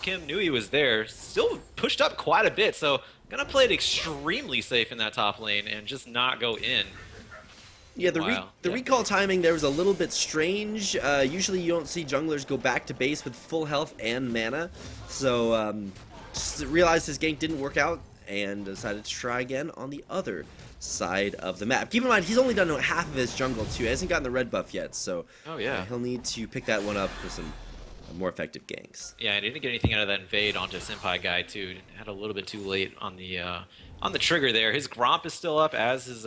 Kim knew he was there, still pushed up quite a bit, so gonna play it extremely safe in that top lane and just not go in. Yeah, Wow. the recall timing there was a little bit strange. Usually you don't see junglers go back to base with full health and mana. So just realized his gank didn't work out and decided to try again on the other side of the map. Keep in mind, he's only done half of his jungle too. He hasn't gotten the red buff yet, so Oh yeah. he'll need to pick that one up for some more effective ganks. Yeah, I didn't get anything out of that invade onto Senpai guy too. Had a little bit too late on the trigger there. His Gromp is still up, as his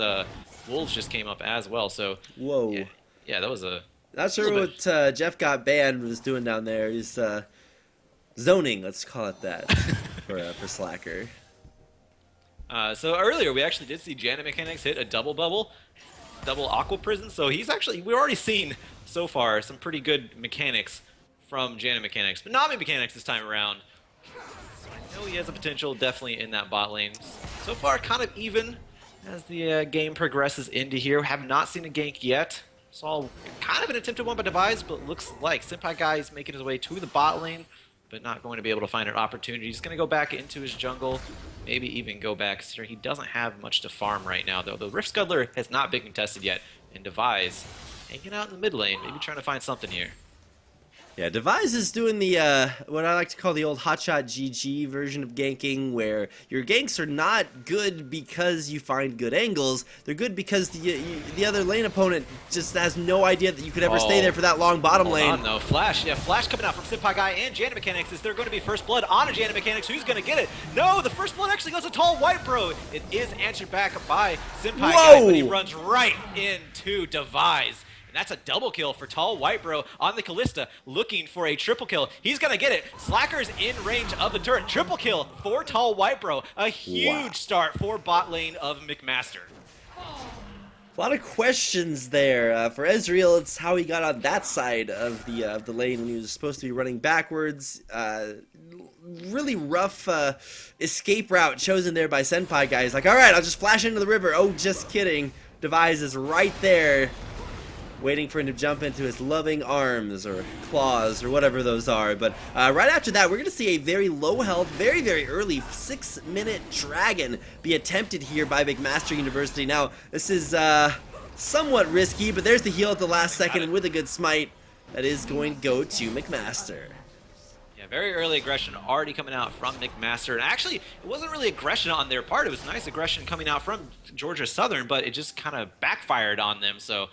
Wolves just came up as well. So Whoa. yeah, that was a Not sure what Jeff got banned was doing down there. He's zoning, let's call it that, for Slacker. So earlier we actually did see Janet Mechanics hit a double Aqua Prison. So we've already seen so far some pretty good mechanics from Janet Mechanics, but not mechanics this time around. So I know he has a potential definitely in that bot lane. So far, kind of even as the game progresses into here. Have not seen a gank yet. Saw kind of an attempted one by Devise, but looks like Senpai guy is making his way to the bot lane, but not going to be able to find an opportunity. He's going to go back into his jungle, maybe even go back, considering he doesn't have much to farm right now, though. The Rift Scuttler has not been contested yet, and Devise hanging out in the mid lane, maybe trying to find something here. Yeah, Devise is doing the what I like to call the old hotshot GG version of ganking, where your ganks are not good because you find good angles. They're good because the other lane opponent just has no idea that you could ever stay there for that long bottom lane. Hold on, though. Flash coming out from Senpai Guy and Janet Mechanics. Is there going to be first blood on a Janet Mechanics? Who's going to get it? No, the first blood actually goes to Tall White Bro. It is answered back by Senpai Guy, but he runs right into Devise. And that's a double kill for Tall White Bro on the Callista, looking for a triple kill. He's going to get it. Slacker's in range of the turret. Triple kill for Tall White Bro. A huge start for bot lane of McMaster. A lot of questions there. For Ezreal, it's how he got on that side of the lane when he was supposed to be running backwards. Really rough escape route chosen there by Senpai guy. He's like, all right, I'll just flash into the river. Oh, just kidding. Devise is right there, waiting for him to jump into his loving arms or claws or whatever those are. But right after that, we're going to see a very low health, very, very early 6-minute dragon be attempted here by McMaster University. Now, this is somewhat risky, but there's the heal at the last second, and with a good smite, that is going to go to McMaster. Yeah, very early aggression already coming out from McMaster. And actually, it wasn't really aggression on their part. It was nice aggression coming out from Georgia Southern, but it just kind of backfired on them. So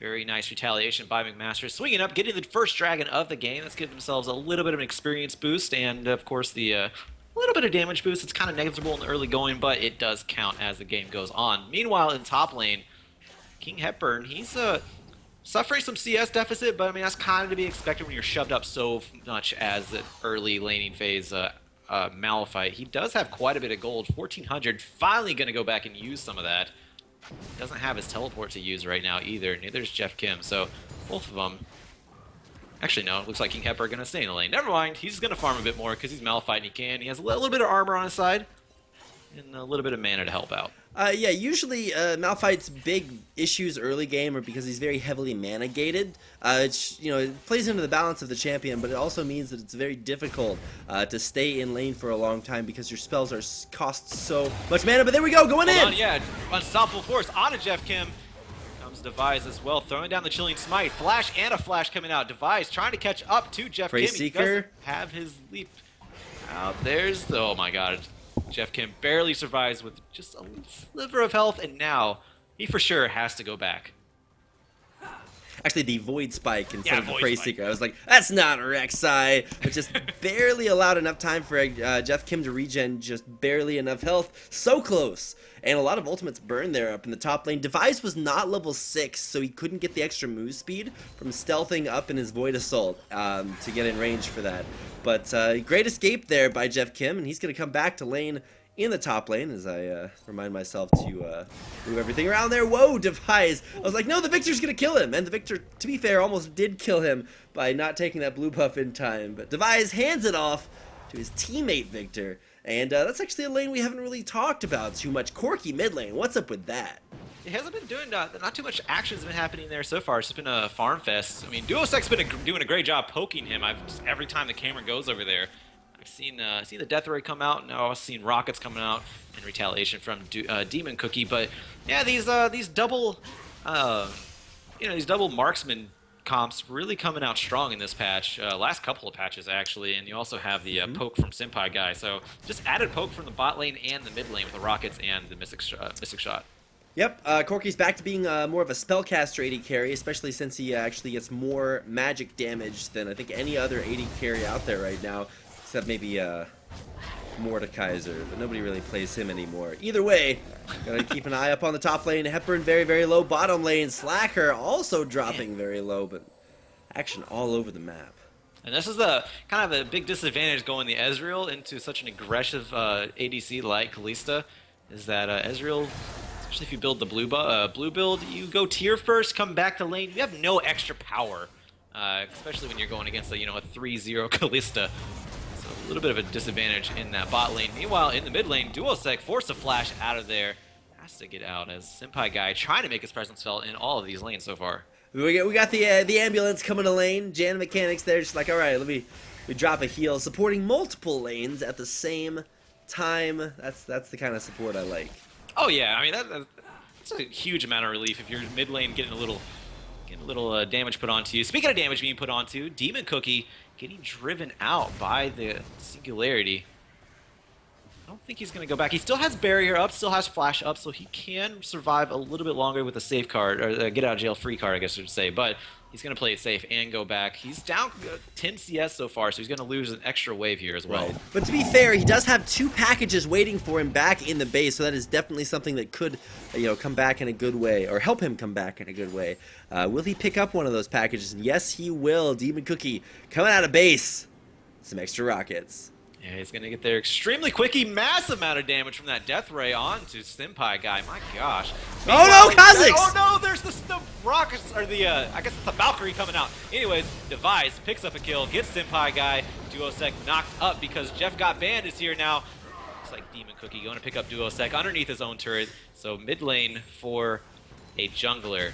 very nice retaliation by McMaster. Swinging up, getting the first dragon of the game. Let's give themselves a little bit of an experience boost, and of course the little bit of damage boost. It's kind of negligible in the early going, but it does count as the game goes on. Meanwhile, in top lane, King Hepburn, he's suffering some CS deficit, but I mean that's kind of to be expected when you're shoved up so much as the early laning phase Malphite. He does have quite a bit of gold, 1,400. Finally going to go back and use some of that. Doesn't have his teleport to use right now either. Neither does Jeff Kim. So both of them. Actually, no. It looks like King Hepper are going to stay in the lane. Never mind. He's going to farm a bit more because he's Malphite and he can. He has a little bit of armor on his side and a little bit of mana to help out. Yeah, usually Malphite's big issues early game are because he's very heavily mana gated. It plays into the balance of the champion, but it also means that it's very difficult to stay in lane for a long time because your spells cost so much mana. But there we go, going in! Yeah, unstoppable force on a Jeff Kim. Comes Devise as well, throwing down the chilling smite. Flash and a flash coming out. Devise trying to catch up to Jeff Kim. He doesn't have his leap out. Oh my god. Jeff Kim barely survives with just a sliver of health, and now he for sure has to go back. Actually, the Void Spike instead of the Prey Seeker. I was like, that's not a Rek'Sai, but just barely allowed enough time for Jeff Kim to regen, just barely enough health. So close. And a lot of ultimates burned there up in the top lane. Devise was not level 6, so he couldn't get the extra move speed from stealthing up in his Void Assault to get in range for that. But great escape there by Jeff Kim, and he's going to come back to lane in the top lane as I remind myself to move everything around there. Whoa, Devise! I was like, no, the Victor's going to kill him. And the Victor, to be fair, almost did kill him by not taking that blue buff in time. But Devise hands it off to his teammate Victor. And that's actually a lane we haven't really talked about too much. Corki mid lane, what's up with that? It hasn't been doing, not too much action's been happening there so far. It's just been a farm fest. I mean, Duosec's been doing a great job poking him. Every time the camera goes over there, I've seen the Death Ray come out, and now I've seen Rockets coming out in retaliation from Demon Cookie. But yeah, these double, these double marksman comps really coming out strong in this patch. Last couple of patches actually, and you also have the poke from Senpai Guy. So just added poke from the bot lane and the mid lane with the Rockets and the Mystic Shot. Yep, Corky's back to being more of a spellcaster AD carry, especially since he actually gets more magic damage than I think any other AD carry out there right now, except maybe Mordekaiser, but nobody really plays him anymore. Either way, gotta keep an eye up on the top lane. Hepburn very, very low. Bottom lane, Slacker also dropping very low, but action all over the map. And this is the kind of a big disadvantage going the Ezreal into such an aggressive ADC like Kalista, is that Ezreal, especially if you build the blue build, you go tier first, come back to lane. You have no extra power, especially when you're going against a 3-0 Kalista. So a little bit of a disadvantage in that bot lane. Meanwhile, in the mid lane, Duosec forced a flash out of there. Has to get out as Senpai Guy trying to make his presence felt in all of these lanes so far. We got the ambulance coming to lane. Jan Mechanics there, just like, all right, we drop a heal, supporting multiple lanes at the same time. That's the kind of support I like. Oh yeah, I mean that's a huge amount of relief if you're mid lane getting a little damage put onto you. Speaking of damage being put onto, Demon Cookie getting driven out by the Singularity. I don't think he's going to go back. He still has barrier up, still has flash up, so he can survive a little bit longer with a safe card, or get out of jail free card, I guess I should say. But he's going to play it safe and go back. He's down 10 CS so far, so he's going to lose an extra wave here as well. Right. But to be fair, he does have 2 packages waiting for him back in the base, so that is definitely something that could, come back in a good way, or help him come back in a good way. Will he pick up one of those packages? And yes, he will. Demon Cookie coming out of base. Some extra rockets. Yeah, he's going to get there extremely quickly. Massive amount of damage from that Death Ray onto Senpai Guy. My gosh. Oh no, Kha'Zix! Oh no, there's the rockets, or the, I guess it's the Valkyrie coming out. Anyways, Device picks up a kill, gets Senpai Guy. Duosec knocked up because Jeff got banned is here now. Looks like Demon Cookie going to pick up Duosec underneath his own turret. So mid lane for a jungler.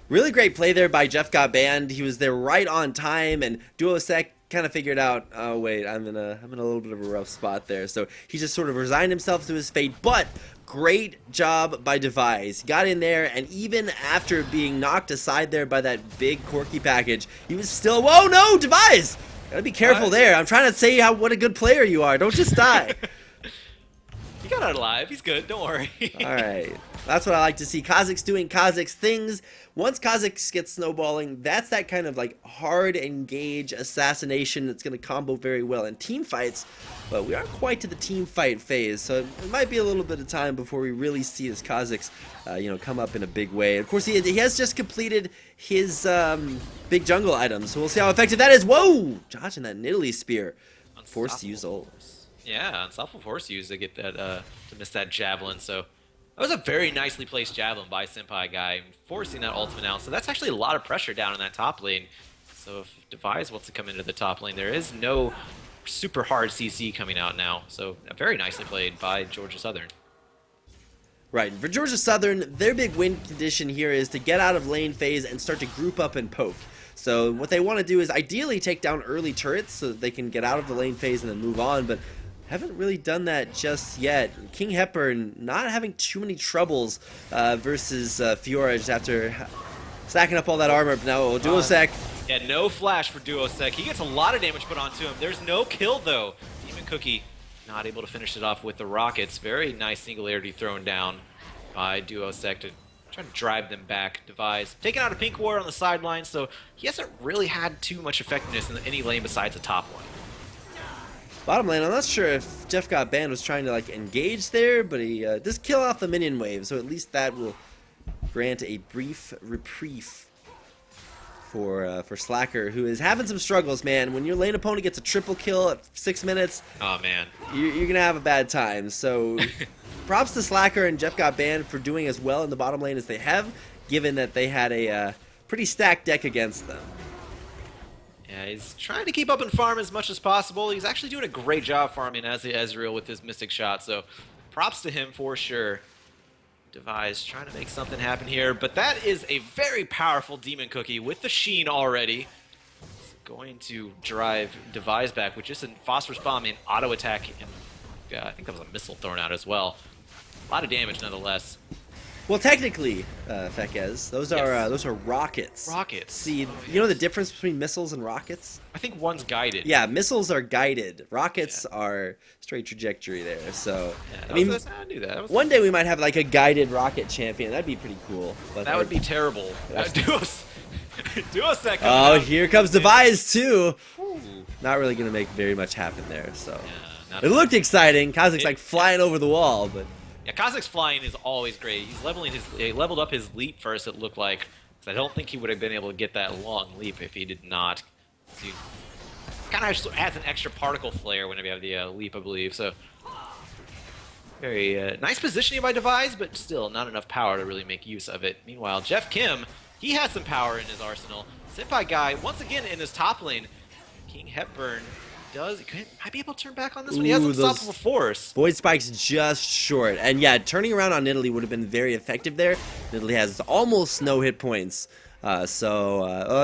Really great play there by Jeff Got Banned. He was there right on time, and Duosec kind of figured out, oh wait, I'm in a little bit of a rough spot there. So he just sort of resigned himself to his fate, but great job by Device. Got in there, and even after being knocked aside there by that big Corky package, he was still, whoa, no, Device! Gotta be careful there. I'm trying to say what a good player you are. Don't just die. He got out alive. He's good. Don't worry. All right. That's what I like to see. Kha'Zix doing Kha'Zix things. Once Kha'Zix gets snowballing, that's that kind of like hard engage assassination that's going to combo very well in team fights. But we aren't quite to the team fight phase, so it might be a little bit of time before we really see this Kha'Zix, come up in a big way. Of course, he has just completed his big jungle item, so we'll see how effective that is. Whoa! Dodging that Nidalee spear. Forced to use ult. Yeah, unstoppable force use to get that to miss that javelin. So that was a very nicely placed javelin by Senpai Guy, forcing that ultimate out. So that's actually a lot of pressure down in that top lane. So if Device wants to come into the top lane, there is no super hard CC coming out now. So very nicely played by Georgia Southern. Right, for Georgia Southern, their big win condition here is to get out of lane phase and start to group up and poke. So what they want to do is ideally take down early turrets so that they can get out of the lane phase and then move on, but haven't really done that just yet. King Hepburn not having too many troubles versus Fiora just after stacking up all that armor. But now Duosec. Yeah, no flash for Duosec. He gets a lot of damage put onto him. There's no kill though. Demon Cookie not able to finish it off with the rockets. Very nice singularity thrown down by Duosec to try to drive them back. Device taking out a Pink Ward on the sideline, so he hasn't really had too much effectiveness in any lane besides the top one. Bottom lane, I'm not sure if Jeff Got Banned was trying to like engage there, but he does kill off the minion wave, so at least that will grant a brief reprieve for Slacker, who is having some struggles, man. When your lane opponent gets a triple kill at 6 minutes, oh man, you're gonna have a bad time. So props to Slacker and Jeff Got Banned for doing as well in the bottom lane as they have, given that they had a pretty stacked deck against them. Yeah, he's trying to keep up and farm as much as possible. He's actually doing a great job farming as the Ezreal with his Mystic Shot, so props to him for sure. Device trying to make something happen here, but that is a very powerful Demon Cookie with the Sheen already. going to drive Devise back with just a phosphorus bomb and auto attack, and I think that was a missile thrown out as well. A lot of damage nonetheless. Well, technically, Fekez, those are rockets. Rockets. See, you know the difference between missiles and rockets? I think one's guided. Yeah, missiles are guided. Rockets are straight trajectory there. So, Yeah, I mean, I knew that. one day we might have like a guided rocket champion. That'd be pretty cool. But that would be terrible. Duosec. Oh, here comes Devise too. Not really gonna make very much happen there. So, it looked exciting. Kazak's like flying over the wall, but. Yeah, Kazak's flying is always great. He leveled up his leap first, it looked like. So I don't think he would have been able to get that long leap if he did not. He kind of adds an extra particle flare whenever you have the leap, I believe. So very nice positioning by Devise, but still not enough power to really make use of it. Meanwhile, Jeff Kim, he has some power in his arsenal. Senpai Guy, once again in his top lane. King Hepburn might be able to turn back on this one. He has unstoppable force. Void Spike's just short. And yeah, turning around on Nidalee would have been very effective there. Nidalee has almost no hit points. I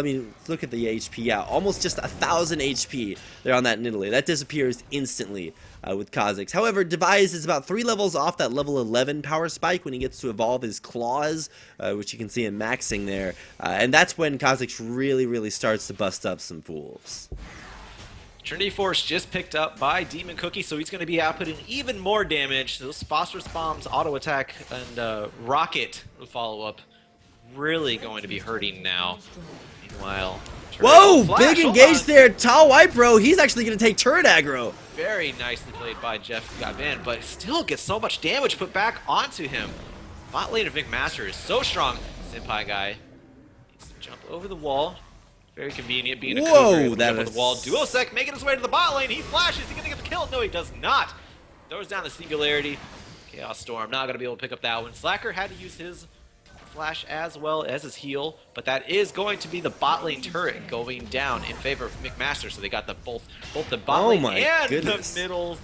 mean, look at the HP. Yeah, almost just 1,000 HP there on that Nidalee. That disappears instantly with Kha'Zix. However, Devise is about 3 levels off that level 11 power spike when he gets to evolve his claws, which you can see him maxing there. And that's when Kha'Zix really starts to bust up some fools. Trinity Force just picked up by Demon Cookie, so he's going to be outputting even more damage. Those Phosphorus Bombs, Auto Attack, and Rocket follow-up really going to be hurting now. Meanwhile... Whoa! Big engage there! Tall White Bro, he's actually going to take turret aggro. Very nicely played by Jeff got banned, but still gets so much damage put back onto him. Bot lane of McMaster is so strong. Senpai Guy needs to jump over the wall. Very convenient being a cougar, jump over the wall. Duosec making his way to the bot lane. He flashes. He's going to get the kill. No, he does not. Throws down the Singularity. Chaos Storm not going to be able to pick up that one. Slacker had to use his flash as well as his heal, but that is going to be the bot lane turret going down in favor of McMaster. So they got both the bot lane and the middle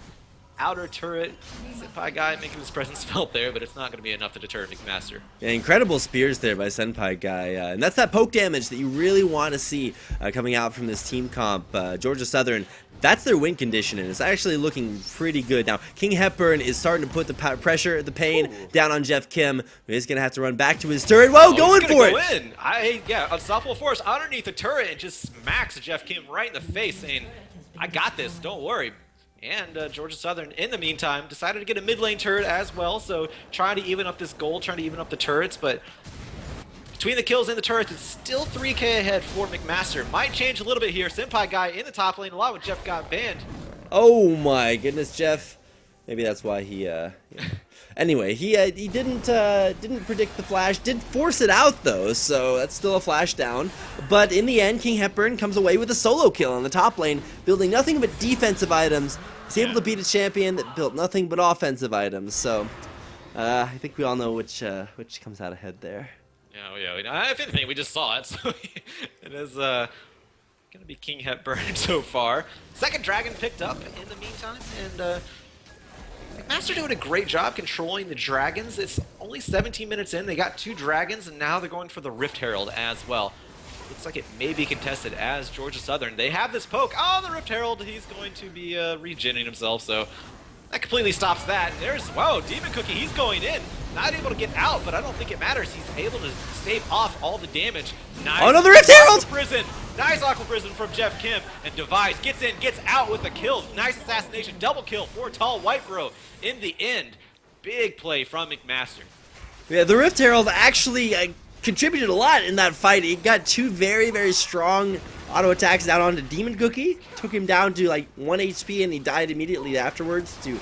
outer turret. Senpai Guy making his presence felt there, but it's not going to be enough to deter McMaster. Yeah, incredible spears there by Senpai Guy, and that's that poke damage that you really want to see coming out from this team comp. Georgia Southern, that's their win condition, and it's actually looking pretty good. Now, King Hepburn is starting to put the pressure, the pain down on Jeff Kim. He's going to have to run back to his turret. Whoa, going for it! Yeah, Unstoppable Force underneath the turret and just smacks Jeff Kim right in the face, saying, I got this, don't worry. And Georgia Southern, in the meantime, decided to get a mid lane turret as well, so trying to even up this gold, trying to even up the turrets, but between the kills and the turrets, it's still 3k ahead for McMaster. Might change a little bit here. Senpai Guy in the top lane, a lot when Jeff got banned. Oh my goodness, Jeff. Maybe that's why he, Anyway, he didn't predict the flash, did force it out though, so that's still a flash down. But in the end, King Hepburn comes away with a solo kill on the top lane, building nothing but defensive items. He's able to beat a champion that built nothing but offensive items. So I think we all know which comes out ahead there. Yeah. If anything, we just saw it. So it is gonna be King Hepburn so far. Second dragon picked up in the meantime, and McMaster doing a great job controlling the dragons. It's only 17 minutes in. They got 2 dragons, and now they're going for the Rift Herald as well. Looks like it may be contested as Georgia Southern. They have this poke. Oh, the Rift Herald. He's going to be regenning himself, so that completely stops that. There's, whoa, Demon Cookie. He's going in. Not able to get out, but I don't think it matters. He's able to stave off all the damage. Nice. Oh, no, the Rift Herald! Prison. Nice Aqua Prison from Jeff Kim, and Devise gets in, gets out with a kill. Nice assassination, double kill for Tall White Bro. In the end, big play from McMaster. Yeah, the Rift Herald actually contributed a lot in that fight. He got 2 very strong auto attacks down onto Demon Cookie. Took him down to like 1 HP, and he died immediately afterwards to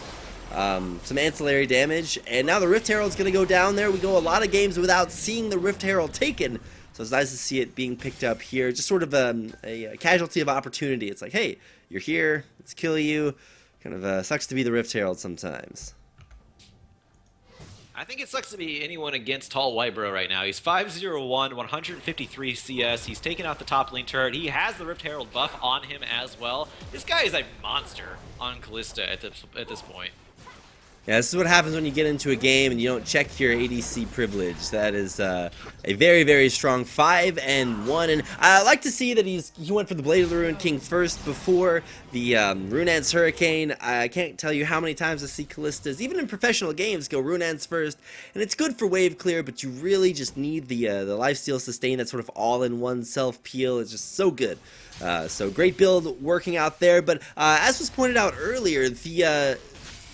some ancillary damage. And now the Rift Herald's going to go down there. We go a lot of games without seeing the Rift Herald taken. So it's nice to see it being picked up here. Just sort of a casualty of opportunity. It's like, hey, you're here. Let's kill you. Kind of sucks to be the Rift Herald sometimes. I think it sucks to be anyone against Tall White Bro right now. He's 5-0-1, 153 CS. He's taken out the top lane turret. He has the Rift Herald buff on him as well. This guy is a monster on Callista at this point. Yeah, this is what happens when you get into a game and you don't check your ADC privilege. That is a very, very strong 5-1, and I like to see that he went for the Blade of the Ruined King first before the Runaan's Hurricane. I can't tell you how many times I see Callistas, even in professional games, go Runaan's first, and it's good for wave clear, but you really just need the lifesteal sustain, that sort of all-in-one self-peel. It's just so good. So great build working out there, but as was pointed out earlier, the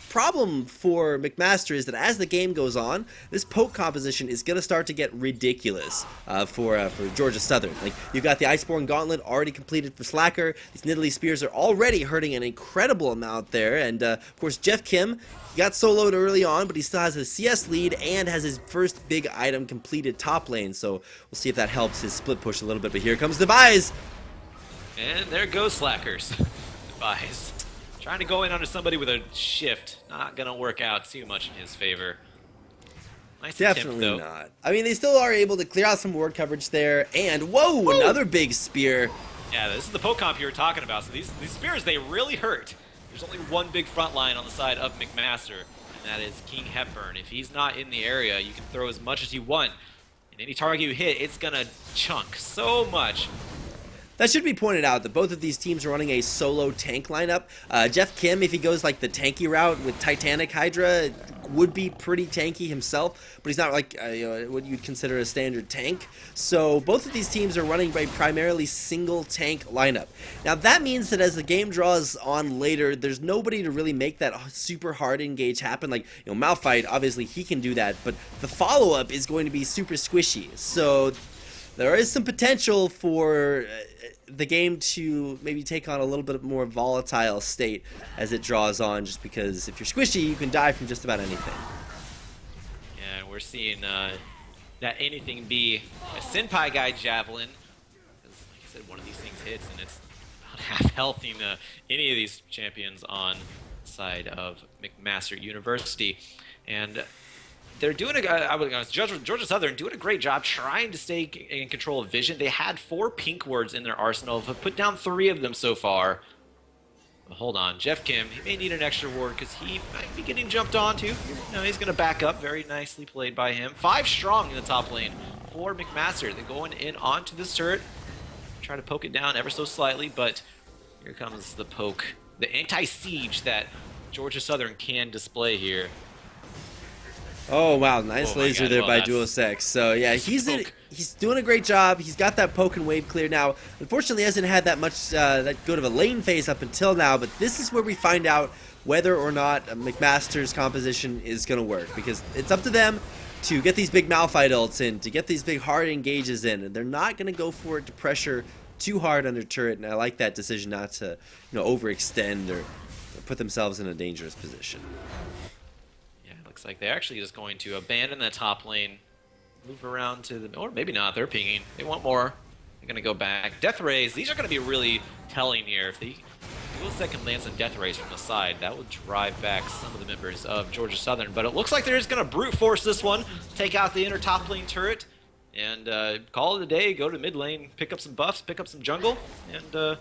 problem for McMaster is that as the game goes on, this poke composition is going to start to get ridiculous for Georgia Southern. Like, you've got the Iceborne Gauntlet already completed for Slacker. These Nidalee Spears are already hurting an incredible amount there, and of course Jeff Kim, he got soloed early on, but he still has a CS lead and has his first big item completed top lane, so we'll see if that helps his split push a little bit. But here comes Devise! And there goes Slackers. Devise. Trying to go in under somebody with a shift, not gonna work out too much in his favor. Nice Definitely attempt, though. not. I mean, they still are able to clear out some ward coverage there, and whoa, another big spear. Yeah, this is the poke comp you were talking about. So these spears, they really hurt. There's only one big front line on the side of McMaster, and that is King Hepburn. If he's not in the area, you can throw as much as you want, and any target you hit, it's gonna chunk so much. That should be pointed out that both of these teams are running a solo tank lineup. Jeff Kim, if he goes like the tanky route with Titanic Hydra, would be pretty tanky himself, but he's not like what you'd consider a standard tank. So both of these teams are running a primarily single tank lineup. Now that means that as the game draws on later, there's nobody to really make that super hard engage happen. Like, Malphite, obviously he can do that, but the follow-up is going to be super squishy. So there is some potential for the game to maybe take on a little bit more volatile state as it draws on, just because if you're squishy, you can die from just about anything. Yeah, we're seeing that anything be a Senpai Guy Javelin. Like I said, one of these things hits, and it's about half health in any of these champions on the side of McMaster University. And they're doing Georgia Southern doing a great job trying to stay in control of vision. They had 4 pink wards in their arsenal, have put down 3 of them so far. But hold on, Jeff Kim, he may need an extra ward because he might be getting jumped onto. He's going to back up. Very nicely played by him. 5 strong in the top lane for McMaster. They're going in onto this turret. Try to poke it down ever so slightly, but here comes the poke. The anti-siege that Georgia Southern can display here. Oh wow, nice laser there by Dualsex. So yeah, he's doing a great job. He's got that poke and wave clear now. Unfortunately, he hasn't had that much that good of a lane phase up until now. But this is where we find out whether or not McMaster's composition is going to work, because it's up to them to get these big Malphite ults in, to get these big hard engages in, and they're not going to go for it to pressure too hard under turret. And I like that decision not to overextend or put themselves in a dangerous position. Looks like they're actually just going to abandon that top lane, move around to the... Or maybe not, they're pinging. They want more. They're going to go back. Death Rays, these are going to be really telling here. If they do a second land some Death Rays from the side, that would drive back some of the members of Georgia Southern. But it looks like they're just going to brute force this one, take out the inner top lane turret, and call it a day, go to mid lane, pick up some buffs, pick up some jungle, and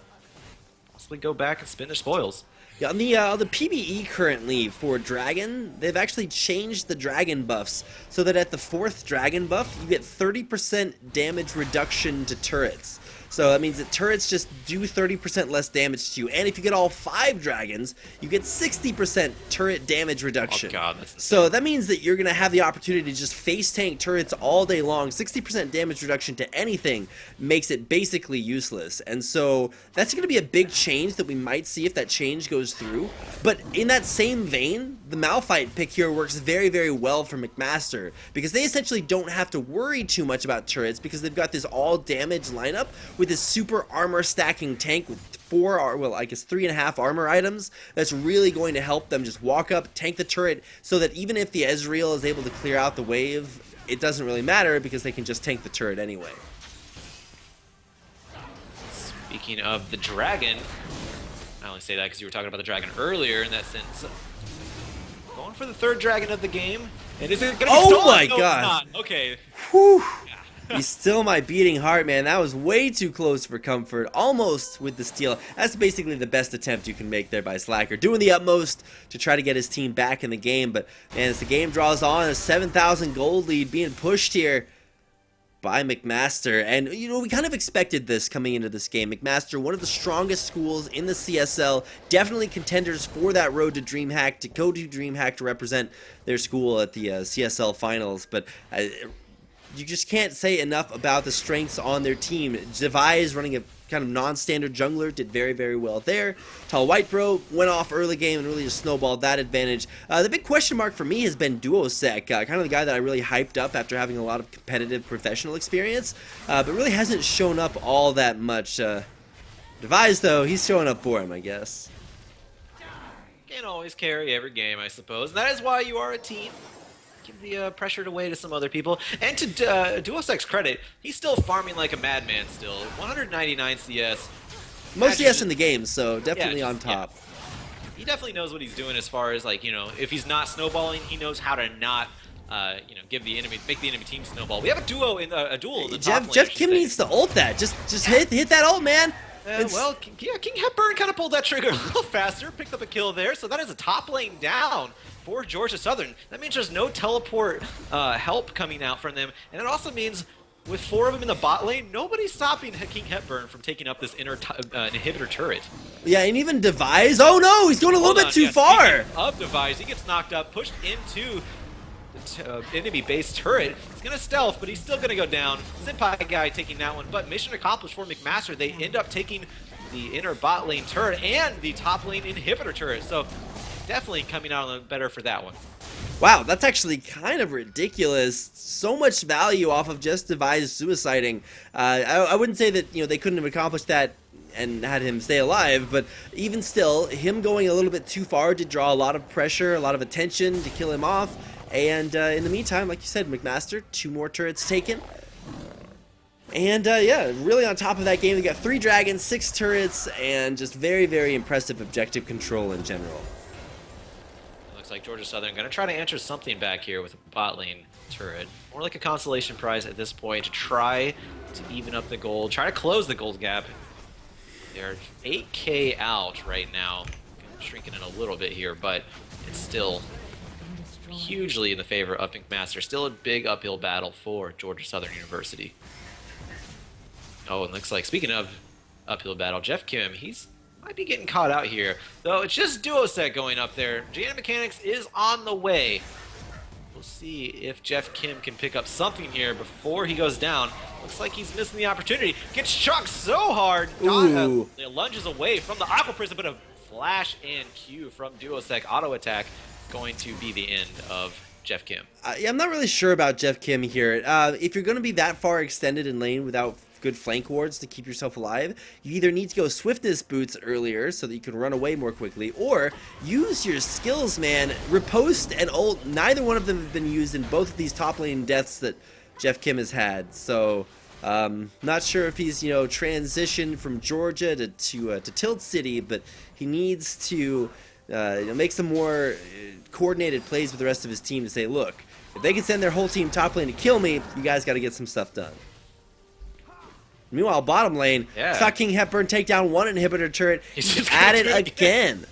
possibly go back and spin their spoils. Yeah, on the PBE currently for Dragon, they've actually changed the Dragon buffs so that at the 4th Dragon buff, you get 30% damage reduction to turrets. So that means that turrets just do 30% less damage to you. And if you get all 5 dragons, you get 60% turret damage reduction. Oh god, that's insane. So that means that you're going to have the opportunity to just face tank turrets all day long. 60% damage reduction to anything makes it basically useless. And so that's going to be a big change that we might see if that change goes through. But in that same vein, the Malphite pick here works very, very well for McMaster, because they essentially don't have to worry too much about turrets, because they've got this all damage lineup with this super armor stacking tank with 3.5 armor items that's really going to help them just walk up, tank the turret, so that even if the Ezreal is able to clear out the wave, it doesn't really matter because they can just tank the turret anyway. Speaking of the dragon, I only say that because you were talking about the dragon earlier in that sense. Going for the 3rd dragon of the game. And is it going to be stolen? Oh my no, god. It's not. Okay. Whew. Yeah. He's still my beating heart, man. That was way too close for Comfort. Almost with the steal. That's basically the best attempt you can make there by Slacker. Doing the utmost to try to get his team back in the game. But, man, as the game draws on, a 7,000 gold lead being pushed here by McMaster. And, you know, we kind of expected this coming into this game. McMaster, one of the strongest schools in the CSL. Definitely contenders for that road to DreamHack, to go to DreamHack to represent their school at the CSL finals. But you just can't say enough about the strengths on their team. Device running a kind of non-standard jungler did very, very well there. Tall White Bro went off early game and really just snowballed that advantage. The big question mark for me has been Duosec, kind of the guy that I really hyped up after having a lot of competitive professional experience, but really hasn't shown up all that much. Device, though, he's showing up for him, I guess. Can't always carry every game, I suppose. That is why you are a team. Give the pressure away to some other people. And to Duosec's credit, he's still farming like a madman still. 199 CS. Most CS in the game, so definitely on top. Yeah. He definitely knows what he's doing as far as, like, you know, if he's not snowballing, he knows how to not, you know, make the enemy team snowball. We have a duel in the top lane. Jeff Kim needs to ult that. Just hit that ult, man. Well, yeah, King Hepburn kind of pulled that trigger a little faster, picked up a kill there, so that is a top lane down for Georgia Southern. That means there's no teleport help coming out from them, and it also means with 4 of them in the bot lane, nobody's stopping King Hepburn from taking up this inhibitor turret. Yeah, and even Device. Oh no, he's going a little bit too far. Of Device, he gets knocked up, pushed into enemy base turret. He's gonna stealth, but he's still gonna go down. Senpai guy taking that one, but mission accomplished for McMaster. They end up taking the inner bot lane turret and the top lane inhibitor turret, so definitely coming out on the better for that one. Wow, that's actually kind of ridiculous. So much value off of just Device suiciding. I wouldn't say that, you know, they couldn't have accomplished that and had him stay alive, but even still, him going a little bit too far did draw a lot of pressure, a lot of attention to kill him off. And in the meantime, like you said, McMaster, 2 more turrets taken. And yeah, really on top of that game, they got 3 dragons, 6 turrets, and just very, very impressive objective control in general. It looks like Georgia Southern going to try to answer something back here with a bot lane turret. More like a consolation prize at this point to try to even up the gold, try to close the gold gap. They're 8K out right now. Shrinking it a little bit here, but it's still hugely in the favor of McMaster. Still a big uphill battle for Georgia Southern University. Oh, and looks like, speaking of uphill battle, Jeff Kim, might be getting caught out here. Though it's just Duosec going up there. Jana Mechanics is on the way. We'll see if Jeff Kim can pick up something here before he goes down. Looks like he's missing the opportunity. Gets chucked so hard. Lunges away from the Aqua Prison, but a flash and Q from Duosec auto attack going to be the end of Jeff Kim. Yeah, I'm not really sure about Jeff Kim here. If you're going to be that far extended in lane without good flank wards to keep yourself alive, you either need to go swiftness boots earlier so that you can run away more quickly, or use your skills, man. Riposte and ult, neither one of them have been used in both of these top lane deaths that Jeff Kim has had. So not sure if he's, you know, transitioned from Georgia to Tilt City, but he needs to make some more coordinated plays with the rest of his team to say, look, if they can send their whole team top lane to kill me, you guys got to get some stuff done. Meanwhile, bottom lane, saw King Hepburn take down 1 inhibitor turret. He's at it again.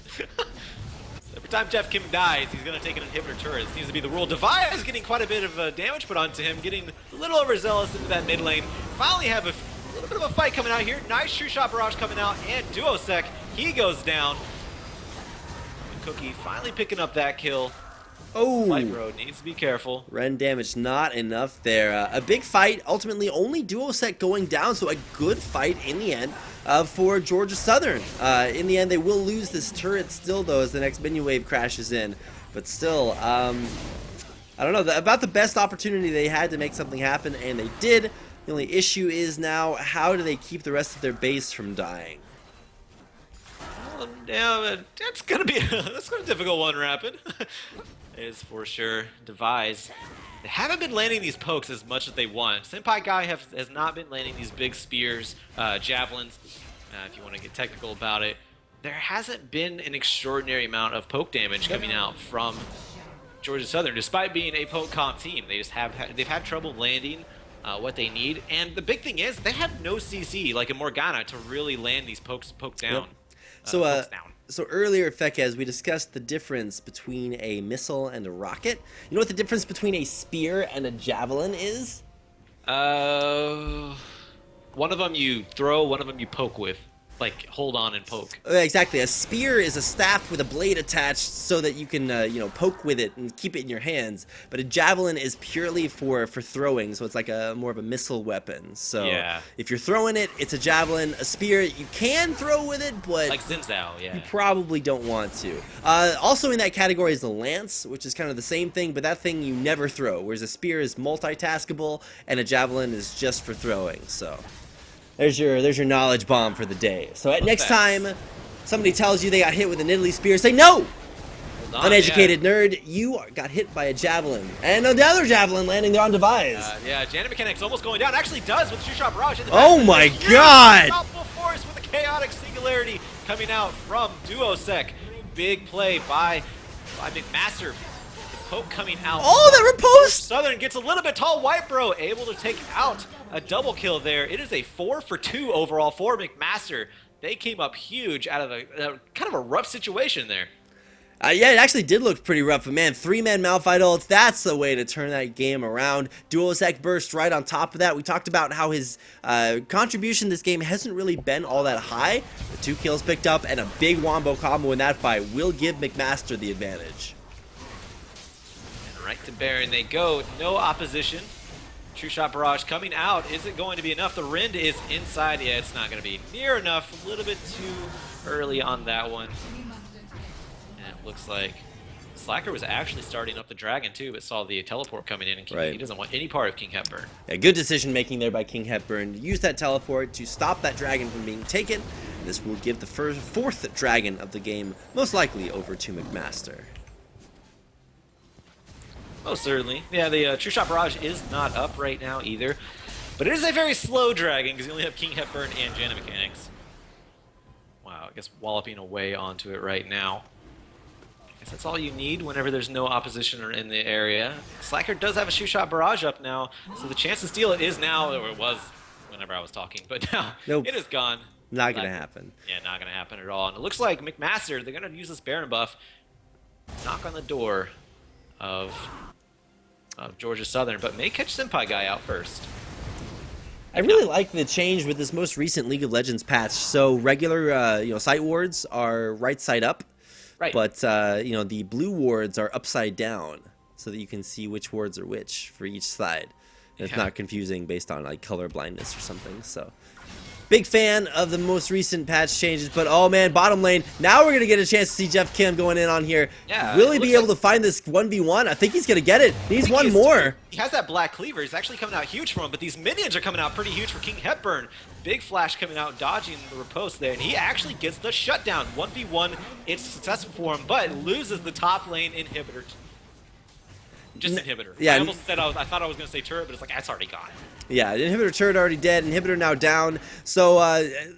Every time Jeff Kim dies, he's going to take an inhibitor turret. It seems to be the rule. Device is getting quite a bit of damage put onto him, getting a little overzealous into that mid lane. Finally have a little bit of a fight coming out here. Nice true shot barrage coming out, and Duosec, he goes down. And Cookie finally picking up that kill. Oh, Light Road needs to be careful. Ren damage not enough there. A big fight, ultimately only Duosec going down, so a good fight in the end for Georgia Southern. In the end, they will lose this turret still, though, as the next minion wave crashes in. But still, I don't know, about the best opportunity they had to make something happen, and they did. The only issue is now, how do they keep the rest of their base from dying? Well, yeah, that's gonna be a difficult one, Rapid. Is for sure. Device. They haven't been landing these pokes as much as they want. Senpai Guy has not been landing these big spears, javelins, if you want to get technical about it. There hasn't been an extraordinary amount of poke damage coming out from Georgia Southern, despite being a poke comp team. They've had trouble landing what they need. And the big thing is they have no CC like a Morgana to really land these pokes down. Yep. So, pokes down. So earlier, Fekez, we discussed the difference between a missile and a rocket. You know what the difference between a spear and a javelin is? One of them you throw, one of them you poke with. Like, hold on and poke. Exactly. A spear is a staff with a blade attached so that you can, poke with it and keep it in your hands. But a javelin is purely for throwing, so it's like a more of a missile weapon. So yeah. If you're throwing it, it's a javelin. A spear, you can throw with it, but like Zinzao, yeah. You probably don't want to. Also in that category is the lance, which is kind of the same thing, but that thing you never throw. Whereas a spear is multitaskable, and a javelin is just for throwing. So. There's your knowledge bomb for the day. So next time somebody tells you they got hit with an Italy spear, say no! Uneducated nerd, you got hit by a javelin. And another javelin landing there on Devise. Yeah, Janet Mechanics almost going down. Actually does with Two-Shot Barrage. In the oh my god! Powerful force with a chaotic singularity coming out from Duosec. Big play by McMaster. Poke coming out. Oh, that riposte! Southern gets a little bit tall. White Bro able to take out a double kill there. It is a 4-for-2 overall for McMaster. They came up huge out of a kind of a rough situation there. Yeah, it actually did look pretty rough, but man, 3-man Malphite ults, that's the way to turn that game around. Duosec burst right on top of that. We talked about how his contribution this game hasn't really been all that high. The 2 kills picked up and a big wombo combo in that fight will give McMaster the advantage. Right to Baron they go, no opposition. True Shot Barrage coming out. Is it going to be enough? The Rind is inside. Yeah, it's not going to be near enough. A little bit too early on that one. And it looks like Slacker was actually starting up the Dragon too, but saw the teleport coming in, and he doesn't want any part of King Hepburn. Yeah, good decision making there by King Hepburn. Use that teleport to stop that Dragon from being taken. This will give the fourth Dragon of the game, most likely over to McMaster. Oh, certainly. Yeah, the True Shot Barrage is not up right now either. But it is a very slow dragon because you only have King Hepburn and Janet Mechanics. Wow, I guess walloping away onto it right now. I guess that's all you need whenever there's no opposition in the area. Slacker does have a True Shot Barrage up now, so the chance to steal it is now, or it was whenever I was talking, but now it is gone. Not going to happen. Yeah, not going to happen at all. And it looks like McMaster, they're going to use this Baron buff, knock on the door of Georgia Southern, but may catch Senpai guy out first. I really like the change with this most recent League of Legends patch. So regular, sight wards are right side up, right? But the blue wards are upside down, so that you can see which wards are which for each side. And it's not confusing based on like color blindness or something. So. Big fan of the most recent patch changes, but oh man, bottom lane. Now we're going to get a chance to see Jeff Kim going in on here. Yeah, will he be able to find this 1v1? I think he's going to get it. He needs one more. He has that black cleaver. It's actually coming out huge for him, but these minions are coming out pretty huge for King Hepburn. Big flash coming out, dodging the riposte there, and he actually gets the shutdown. 1v1, it's successful for him, but loses the top lane inhibitor. Just inhibitor. Yeah, I almost said I thought I was going to say turret, but it's like, that's already gone. Yeah, inhibitor turret already dead, inhibitor now down. So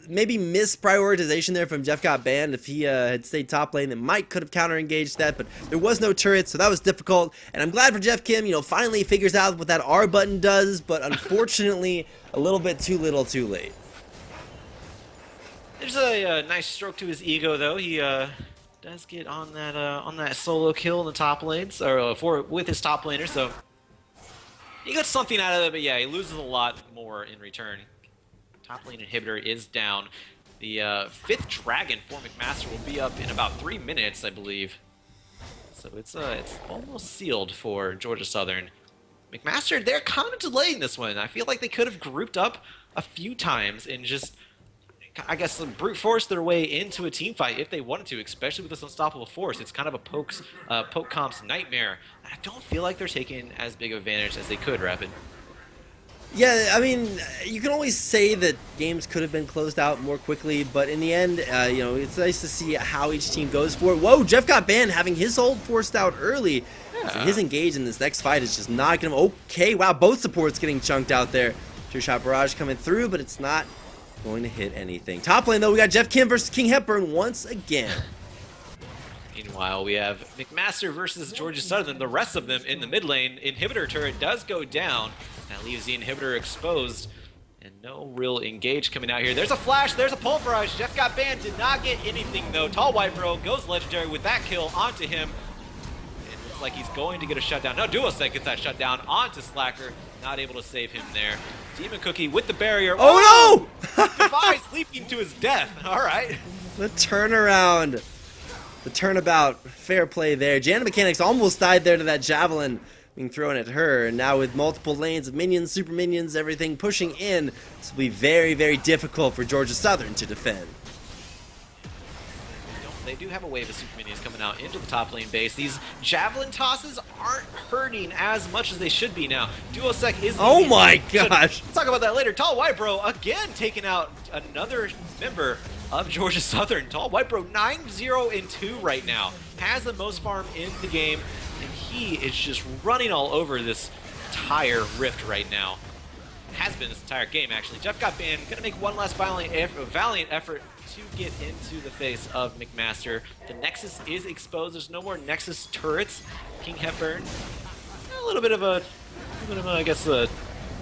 maybe misprioritization there from Jeff Got Banned. If he had stayed top lane, then Mike could have counter-engaged that, but there was no turret, so that was difficult. And I'm glad for Jeff Kim, finally figures out what that R button does, but unfortunately, a little bit too little too late. There's a nice stroke to his ego, though. He does get on that solo kill in the top lanes, or with his top laner, so he got something out of it, but yeah, he loses a lot more in return. Top lane inhibitor is down. The 5th dragon for McMaster will be up in about 3 minutes, I believe. So it's almost sealed for Georgia Southern. McMaster, they're kind of delaying this one. I feel like they could have grouped up a few times and just, I guess, brute force their way into a team fight if they wanted to, especially with this unstoppable force. It's kind of a poke comp's nightmare. I don't feel like they're taking as big of advantage as they could, Rapid. Yeah, I mean, you can always say that games could have been closed out more quickly, but in the end, it's nice to see how each team goes for it. Whoa, Jeff Got Banned having his hold forced out early. Yeah. So his engage in this next fight is just not going to... Okay, wow, both supports getting chunked out there. True Shot Barrage coming through, but it's not going to hit anything. Top lane, though, we got Jeff Kim versus King Hepburn once again. Meanwhile, we have McMaster versus Georgia Southern. The rest of them in the mid lane. Inhibitor turret does go down. That leaves the inhibitor exposed. And no real engage coming out here. There's a flash, there's a pulverize. Jeff got banned, did not get anything though. Tall White Bro goes legendary with that kill onto him. It looks like he's going to get a shutdown. No, Duosec gets that shutdown onto Slacker. Not able to save him there. Demon Cookie with the barrier. Oh no! Device leaping to his death. All right. The turnaround. The turnabout. Fair play there. Janet Mechanics almost died there to that javelin being thrown at her, and now with multiple lanes of minions, super minions, everything pushing in, this will be very, very difficult for Georgia Southern to defend. They do have a wave of super minions coming out into the top lane base. These javelin tosses aren't hurting as much as they should be now. Duosec is... Oh my gosh! Let's talk about that later. Tall White Bro again taking out another member of Georgia Southern. Tall White Bro 9-0-2 right now. Has the most farm in the game, and he is just running all over this entire rift right now. Has been this entire game, actually. Jeff got banned. Gonna make one last valiant effort to get into the face of McMaster. The Nexus is exposed. There's no more Nexus turrets. King Hepburn, a little bit of a I guess,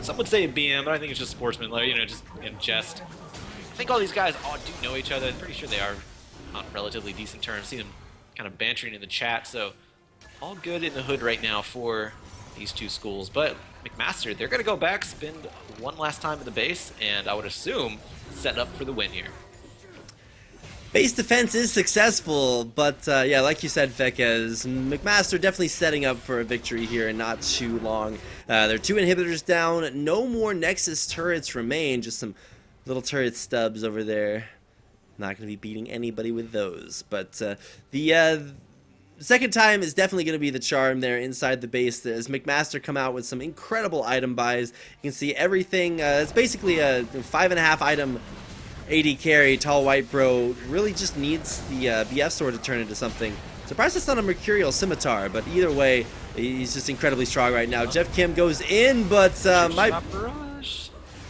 some would say a BM, but I think it's just sportsman, like, you know, just in jest. I think all these guys all do know each other. I'm pretty sure they are on relatively decent terms. See them kind of bantering in the chat, so all good in the hood right now for these two schools. But McMaster, they're going to go back, spend one last time in the base, and I would assume set up for the win here. Base defense is successful, but yeah, like you said, Fekez, McMaster definitely setting up for a victory here in not too long. There are two inhibitors down, no more Nexus turrets remain, just some little turret stubs over there. Not going to be beating anybody with those, but the second time is definitely going to be the charm there inside the base as McMaster come out with some incredible item buys. You can see everything, it's basically a 5.5 item AD carry. Tall White Bro really just needs the BF sword to turn into something. Surprised it's not a Mercurial Scimitar, but either way, he's just incredibly strong right now. Jeff Kim goes in, but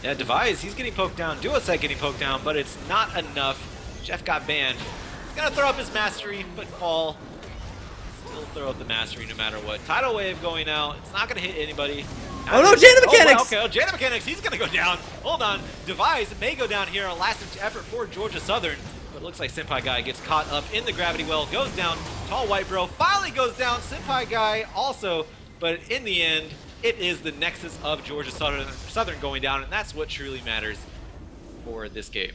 yeah, Device, he's getting poked down. Duosec getting poked down, but it's not enough. Jeff got banned. He's gonna throw up his mastery, but fall. Still throw up the mastery no matter what. Tidal Wave going out. It's not gonna hit anybody. Oh no, Janet Mechanics! Okay, Janet Mechanics, he's gonna go down. Hold on. Device may go down here. A last effort for Georgia Southern. But it looks like Senpai Guy gets caught up in the gravity well, goes down. Tall White Bro finally goes down. Senpai Guy also, but in the end, it is the Nexus of Georgia Southern going down, and that's what truly matters for this game.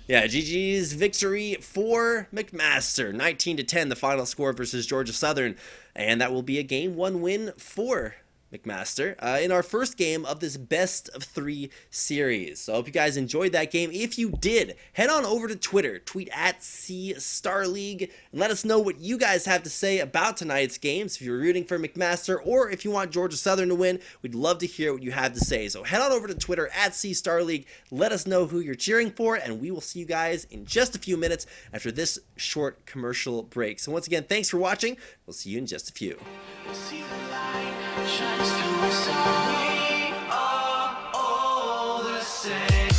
Yeah, GG's victory for McMaster. 19-10, the final score versus Georgia Southern, and that will be a Game 1 win for McMaster in our first game of this best of 3 series. So I hope you guys enjoyed that game. If you did, head on over to Twitter, tweet at @CStarLeague, and let us know what you guys have to say about tonight's games. If you're rooting for McMaster or if you want Georgia Southern to win, we'd love to hear what you have to say. So head on over to Twitter at @CStarLeague, let us know who you're cheering for, and we will see you guys in just a few minutes after this short commercial break. So once again, thanks for watching. We'll see you in just a few. We'll see the light shines through us all. We are all the same.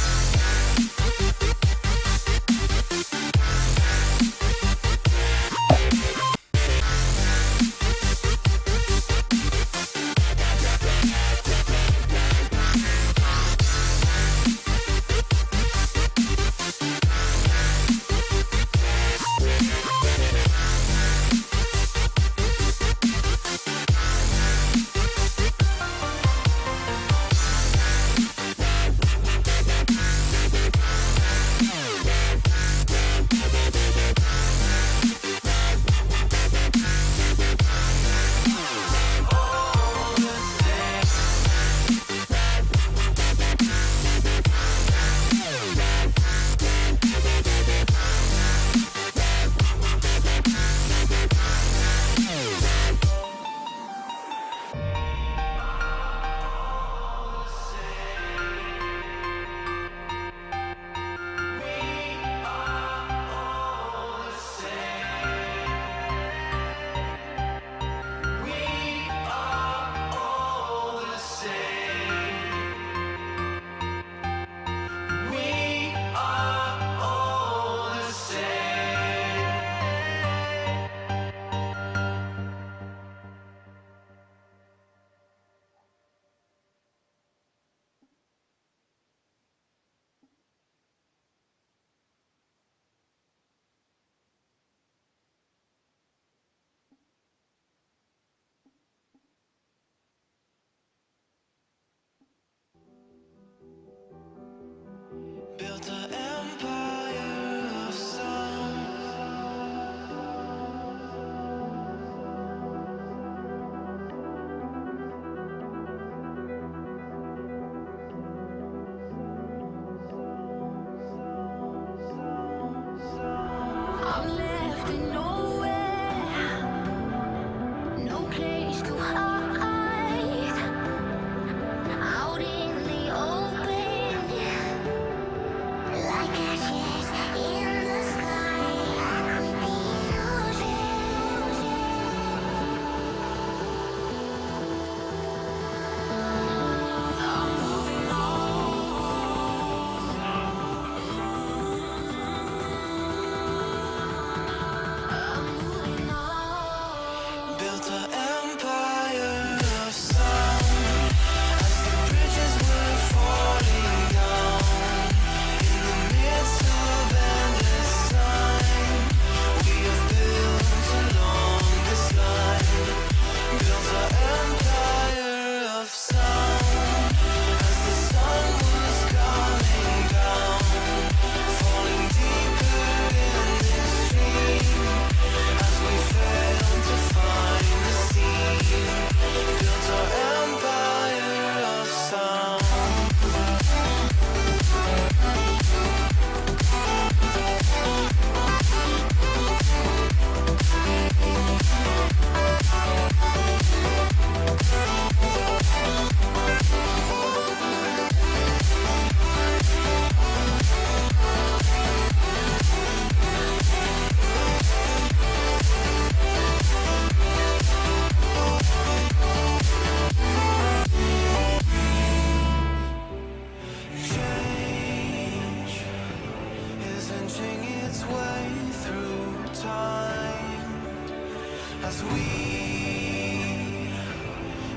as we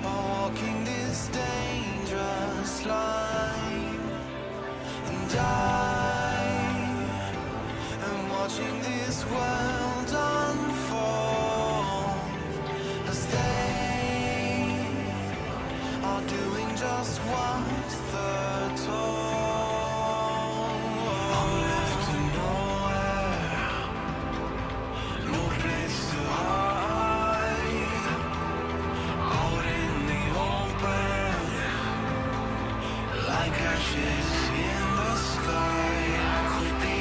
are walking this dangerous line, and I am watching this world unfold as they are doing just what they're told. I'm left to nowhere, no place to hide, out in the open, like ashes in the sky. I quit the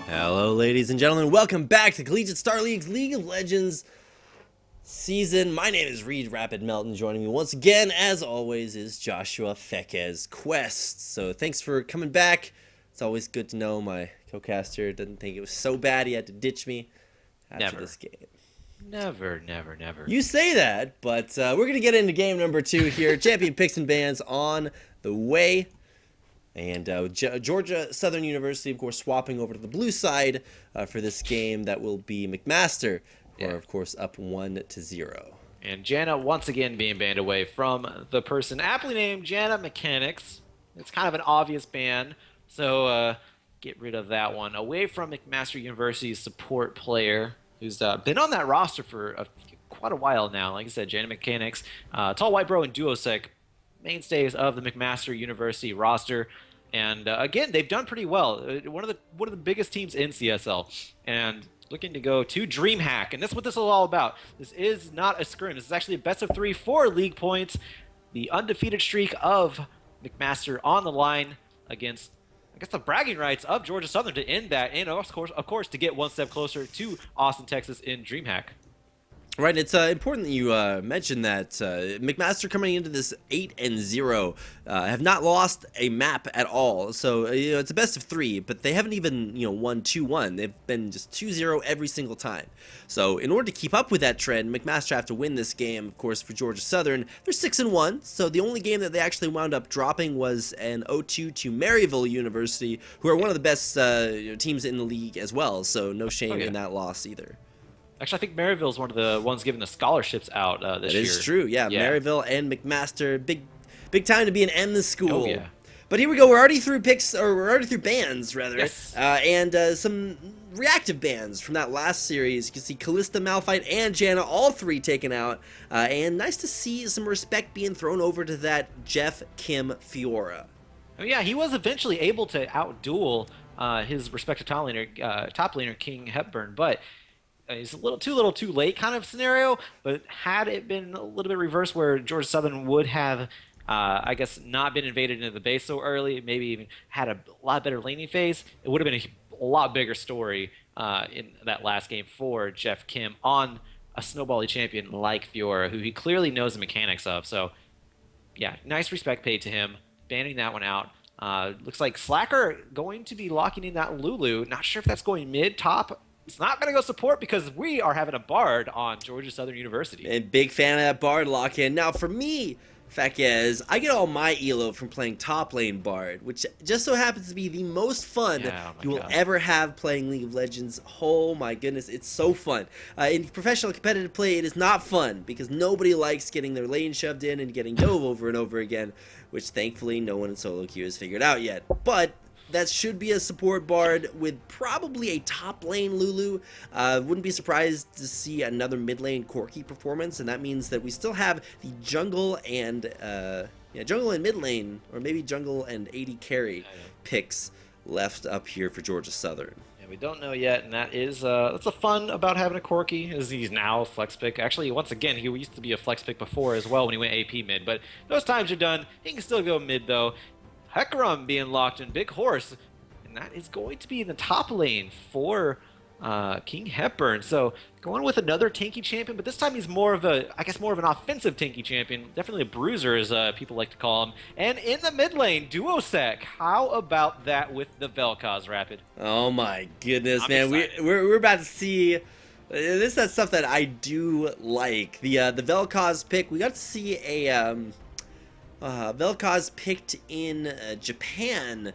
Hello, ladies and gentlemen. Welcome back to Collegiate Star League's League of Legends season. My name is Reed Rapid Melton. Joining me once again, as always, is Joshua Fekez Quest. So thanks for coming back. It's always good to know my co-caster didn't think it was so bad he had to ditch me after this game. Never. You say that, but we're going to get into game number 2 here. Champion Picks and Bans on the way. And Georgia Southern University, of course, swapping over to the blue side for this game. That will be McMaster, who are, of course, up 1-0. And Janna once again being banned away from the person aptly named Janna Mechanics. It's kind of an obvious ban, so get rid of that one. Away from McMaster University's support player, who's been on that roster for quite a while now. Like I said, Janna Mechanics, Tall White Bro and Duosec, mainstays of the McMaster University roster, and again, they've done pretty well. One of the biggest teams in CSL, and looking to go to DreamHack, and that's what this is all about. This is not a scrim. This is actually a best of 3 for league points. The undefeated streak of McMaster on the line against, I guess, the bragging rights of Georgia Southern to end that, and of course, to get one step closer to Austin, Texas in DreamHack. Right, it's important that you mentioned that McMaster coming into this 8-0 have not lost a map at all. So it's a best of 3, but they haven't even won 2-1. They've been just 2-0 every single time. So in order to keep up with that trend, McMaster have to win this game. Of course, for Georgia Southern, they're 6-1. So the only game that they actually wound up dropping was an 0-2 to Maryville University, who are one of the best teams in the league as well. So no shame in that loss either. Actually, I think Maryville is one of the ones giving the scholarships out this year. That is true, yeah. Maryville and McMaster, big time to be an M the school. Oh, yeah. But here we go. We're already through we're already through bans, rather. Yes. And some reactive bans from that last series. You can see Callista, Malphite, and Janna, all 3 taken out. And nice to see some respect being thrown over to that Jeff Kim Fiora. Oh, yeah, he was eventually able to outduel his respective top laner King Hepburn, but it's a little too late kind of scenario. But had it been a little bit reversed, where Georgia Southern would have, I guess, not been invaded into the base so early, maybe even had a lot better laning phase, it would have been a lot bigger story in that last game for Jeff Kim on a snowbally champion like Fiora, who he clearly knows the mechanics of. So, yeah, nice respect paid to him. Banning that one out. Looks like Slacker going to be locking in that Lulu. Not sure if that's going mid, top. It's not going to go support because we are having a Bard on Georgia Southern University. And big fan of that Bard lock in. Now, for me, fact is, I get all my elo from playing top lane Bard, which just so happens to be the most fun you will ever have playing League of Legends. Oh my goodness, it's so fun. In professional competitive play, it is not fun because nobody likes getting their lane shoved in and getting dove over and over again, which thankfully no one in solo queue has figured out yet. But that should be a support Bard with probably a top lane Lulu. Wouldn't be surprised to see another mid lane Corki performance, and that means that we still have the jungle and jungle and mid lane, or maybe jungle and AD carry picks left up here for Georgia Southern. Yeah, we don't know yet, and that's the fun about having a Corki, is he's now a flex pick. Actually, once again, he used to be a flex pick before as well when he went AP mid, but those times are done. He can still go mid though. Hecarim being locked in, Big Horse, and that is going to be in the top lane for King Hepburn. So going with another tanky champion, but this time he's more of an offensive tanky champion. Definitely a bruiser, as people like to call him. And in the mid lane, Duosec. How about that with the Vel'Koz Rapid? Oh my goodness, I'm man. excited. We're about to see... This is that stuff that I do like. The Vel'Koz pick, we got to see a... Vel'Koz picked in Japan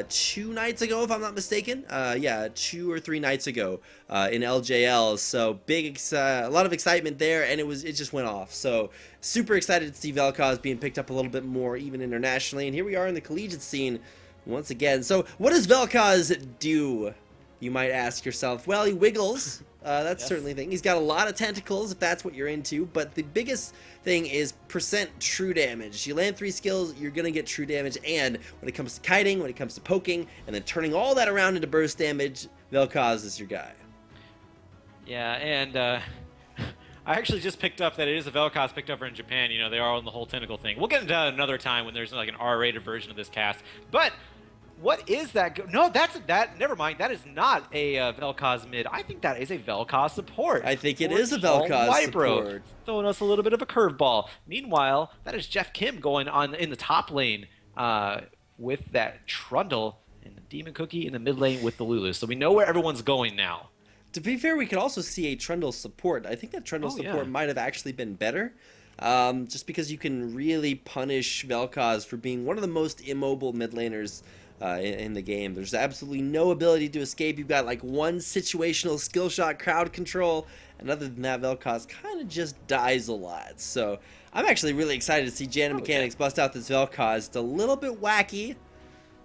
2 nights ago, if I'm not mistaken. 2 or 3 nights ago in LJL. So a lot of excitement there, and it just went off. So super excited to see Vel'Koz being picked up a little bit more, even internationally. And here we are in the collegiate scene once again. So what does Vel'Koz do? You might ask yourself. Well, he wiggles. That's certainly a thing. He's got a lot of tentacles, if that's what you're into, but the biggest thing is percent true damage. You land 3 skills, you're going to get true damage, and when it comes to kiting, when it comes to poking, and then turning all that around into burst damage, Vel'Koz is your guy. Yeah, and I actually just picked up that it is a Vel'Koz picked over in Japan. You know, they are on the whole tentacle thing. We'll get into that another time when there's like an R-rated version of this cast, but... What is that? No, never mind. That is not a Vel'Koz mid. I think that is a Vel'Koz support. I think it is a Vel'Koz support. Throwing us a little bit of a curveball. Meanwhile, that is Jeff Kim going on in the top lane with that Trundle and the Demon Cookie in the mid lane with the Lulu. So we know where everyone's going now. To be fair, we could also see a Trundle support. I think that Trundle support might have actually been better. Just because you can really punish Vel'Koz for being one of the most immobile mid laners in the game. There's absolutely no ability to escape. You've got like one situational skill shot crowd control, and other than that, Vel'Koz kind of just dies a lot. So I'm actually really excited to see Janet Mechanics bust out this Vel'Koz. It's a little bit wacky,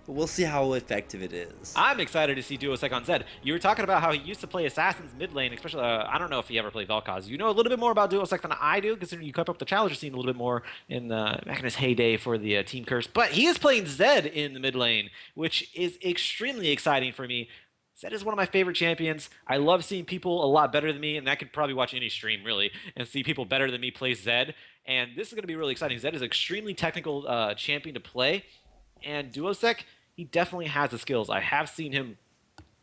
but we'll see how effective it is. I'm excited to see Duosec on Zed. You were talking about how he used to play Assassins mid lane, especially, I don't know if he ever played Vel'Koz. You know a little bit more about Duosec than I do, considering you kept up the Challenger scene a little bit more in back in his heyday for the Team Curse. But he is playing Zed in the mid lane, which is extremely exciting for me. Zed is one of my favorite champions. I love seeing people a lot better than me, and I could probably watch any stream, really, and see people better than me play Zed. And this is going to be really exciting. Zed is an extremely technical champion to play, and Duosec, he definitely has the skills. I have seen him,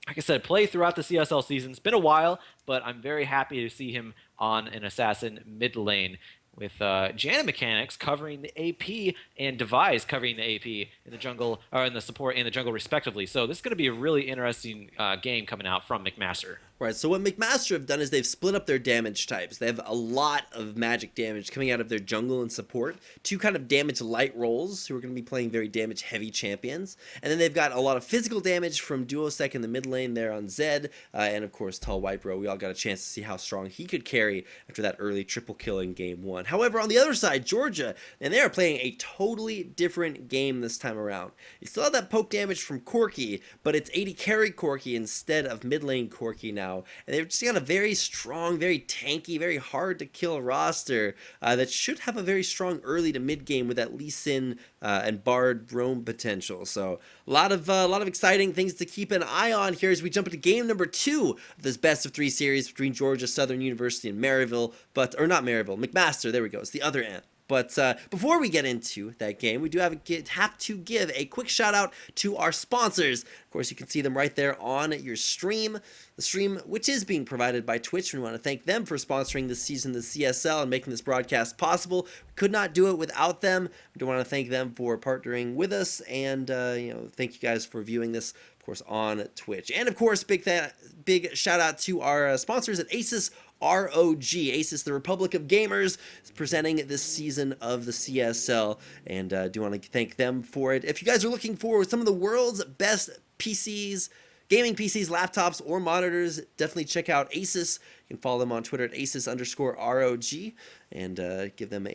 like I said, play throughout the CSL season. It's been a while, but I'm very happy to see him on an Assassin mid lane with Janet Mechanics covering the AP and Devise covering the AP in the jungle, or in the support and the jungle respectively. So this is going to be a really interesting game coming out from McMaster. Right, so what McMaster have done is they've split up their damage types. They have a lot of magic damage coming out of their jungle and support, 2 kind of damage light roles who are going to be playing very damage heavy champions, and then they've got a lot of physical damage from Duosec in the mid lane there on Zed, and of course Tall White Bro. We all got a chance to see how strong he could carry after that early triple kill in game 1. However, on the other side, Georgia, and they are playing a totally different game this time around. You still have that poke damage from Corki, but it's 80 carry Corki instead of mid lane Corki now. And they've just got a very strong, very tanky, very hard to kill roster that should have a very strong early to mid game with that Lee Sin and Bard roam potential. So a lot of exciting things to keep an eye on here as we jump into game number 2 of this best of 3 series between Georgia Southern University and McMaster. There we go. It's the other end. But before we get into that game, we do have to give a quick shout out to our sponsors. Of course, you can see them right there on your stream. The stream, which is being provided by Twitch. We want to thank them for sponsoring this season, the CSL, and making this broadcast possible. We could not do it without them. We do want to thank them for partnering with us, and thank you guys for viewing this, of course, on Twitch. And of course, big shout out to our sponsors at Asus ROG. Asus, the Republic of Gamers, is presenting this season of the CSL, and do want to thank them for it. If you guys are looking for some of the world's best PCs, gaming PCs, laptops, or monitors, definitely check out Asus. You can follow them on Twitter at Asus_ROG, and give them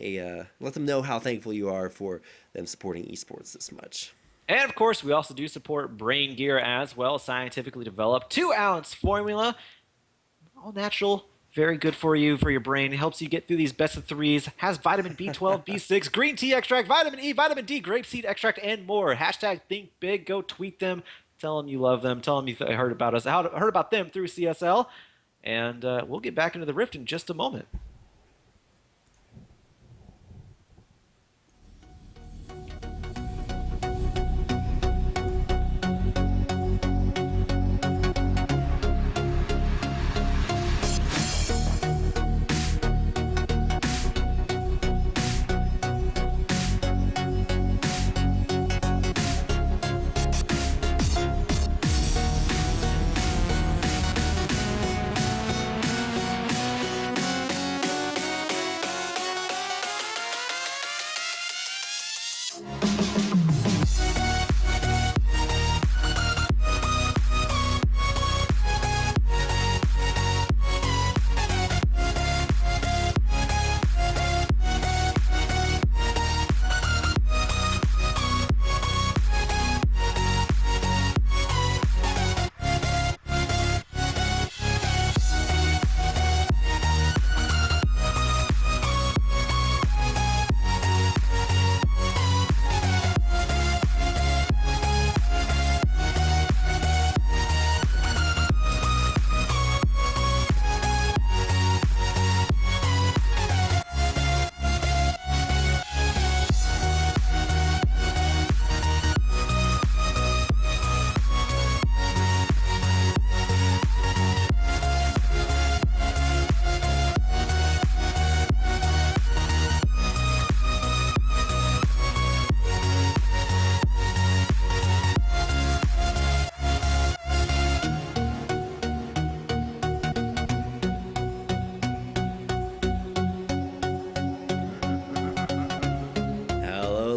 let them know how thankful you are for them supporting esports this much. And of course, we also do support Brain Gear as well, scientifically developed 2-ounce formula, all natural. Very good for you, for your brain. It helps you get through these best of threes. Has vitamin B12, B6, green tea extract, vitamin E, vitamin D, grapeseed extract, and more. Hashtag think big. Go tweet them. Tell them you love them. Tell them you heard about us. Heard about them through CSL. And we'll get back into the Rift in just a moment.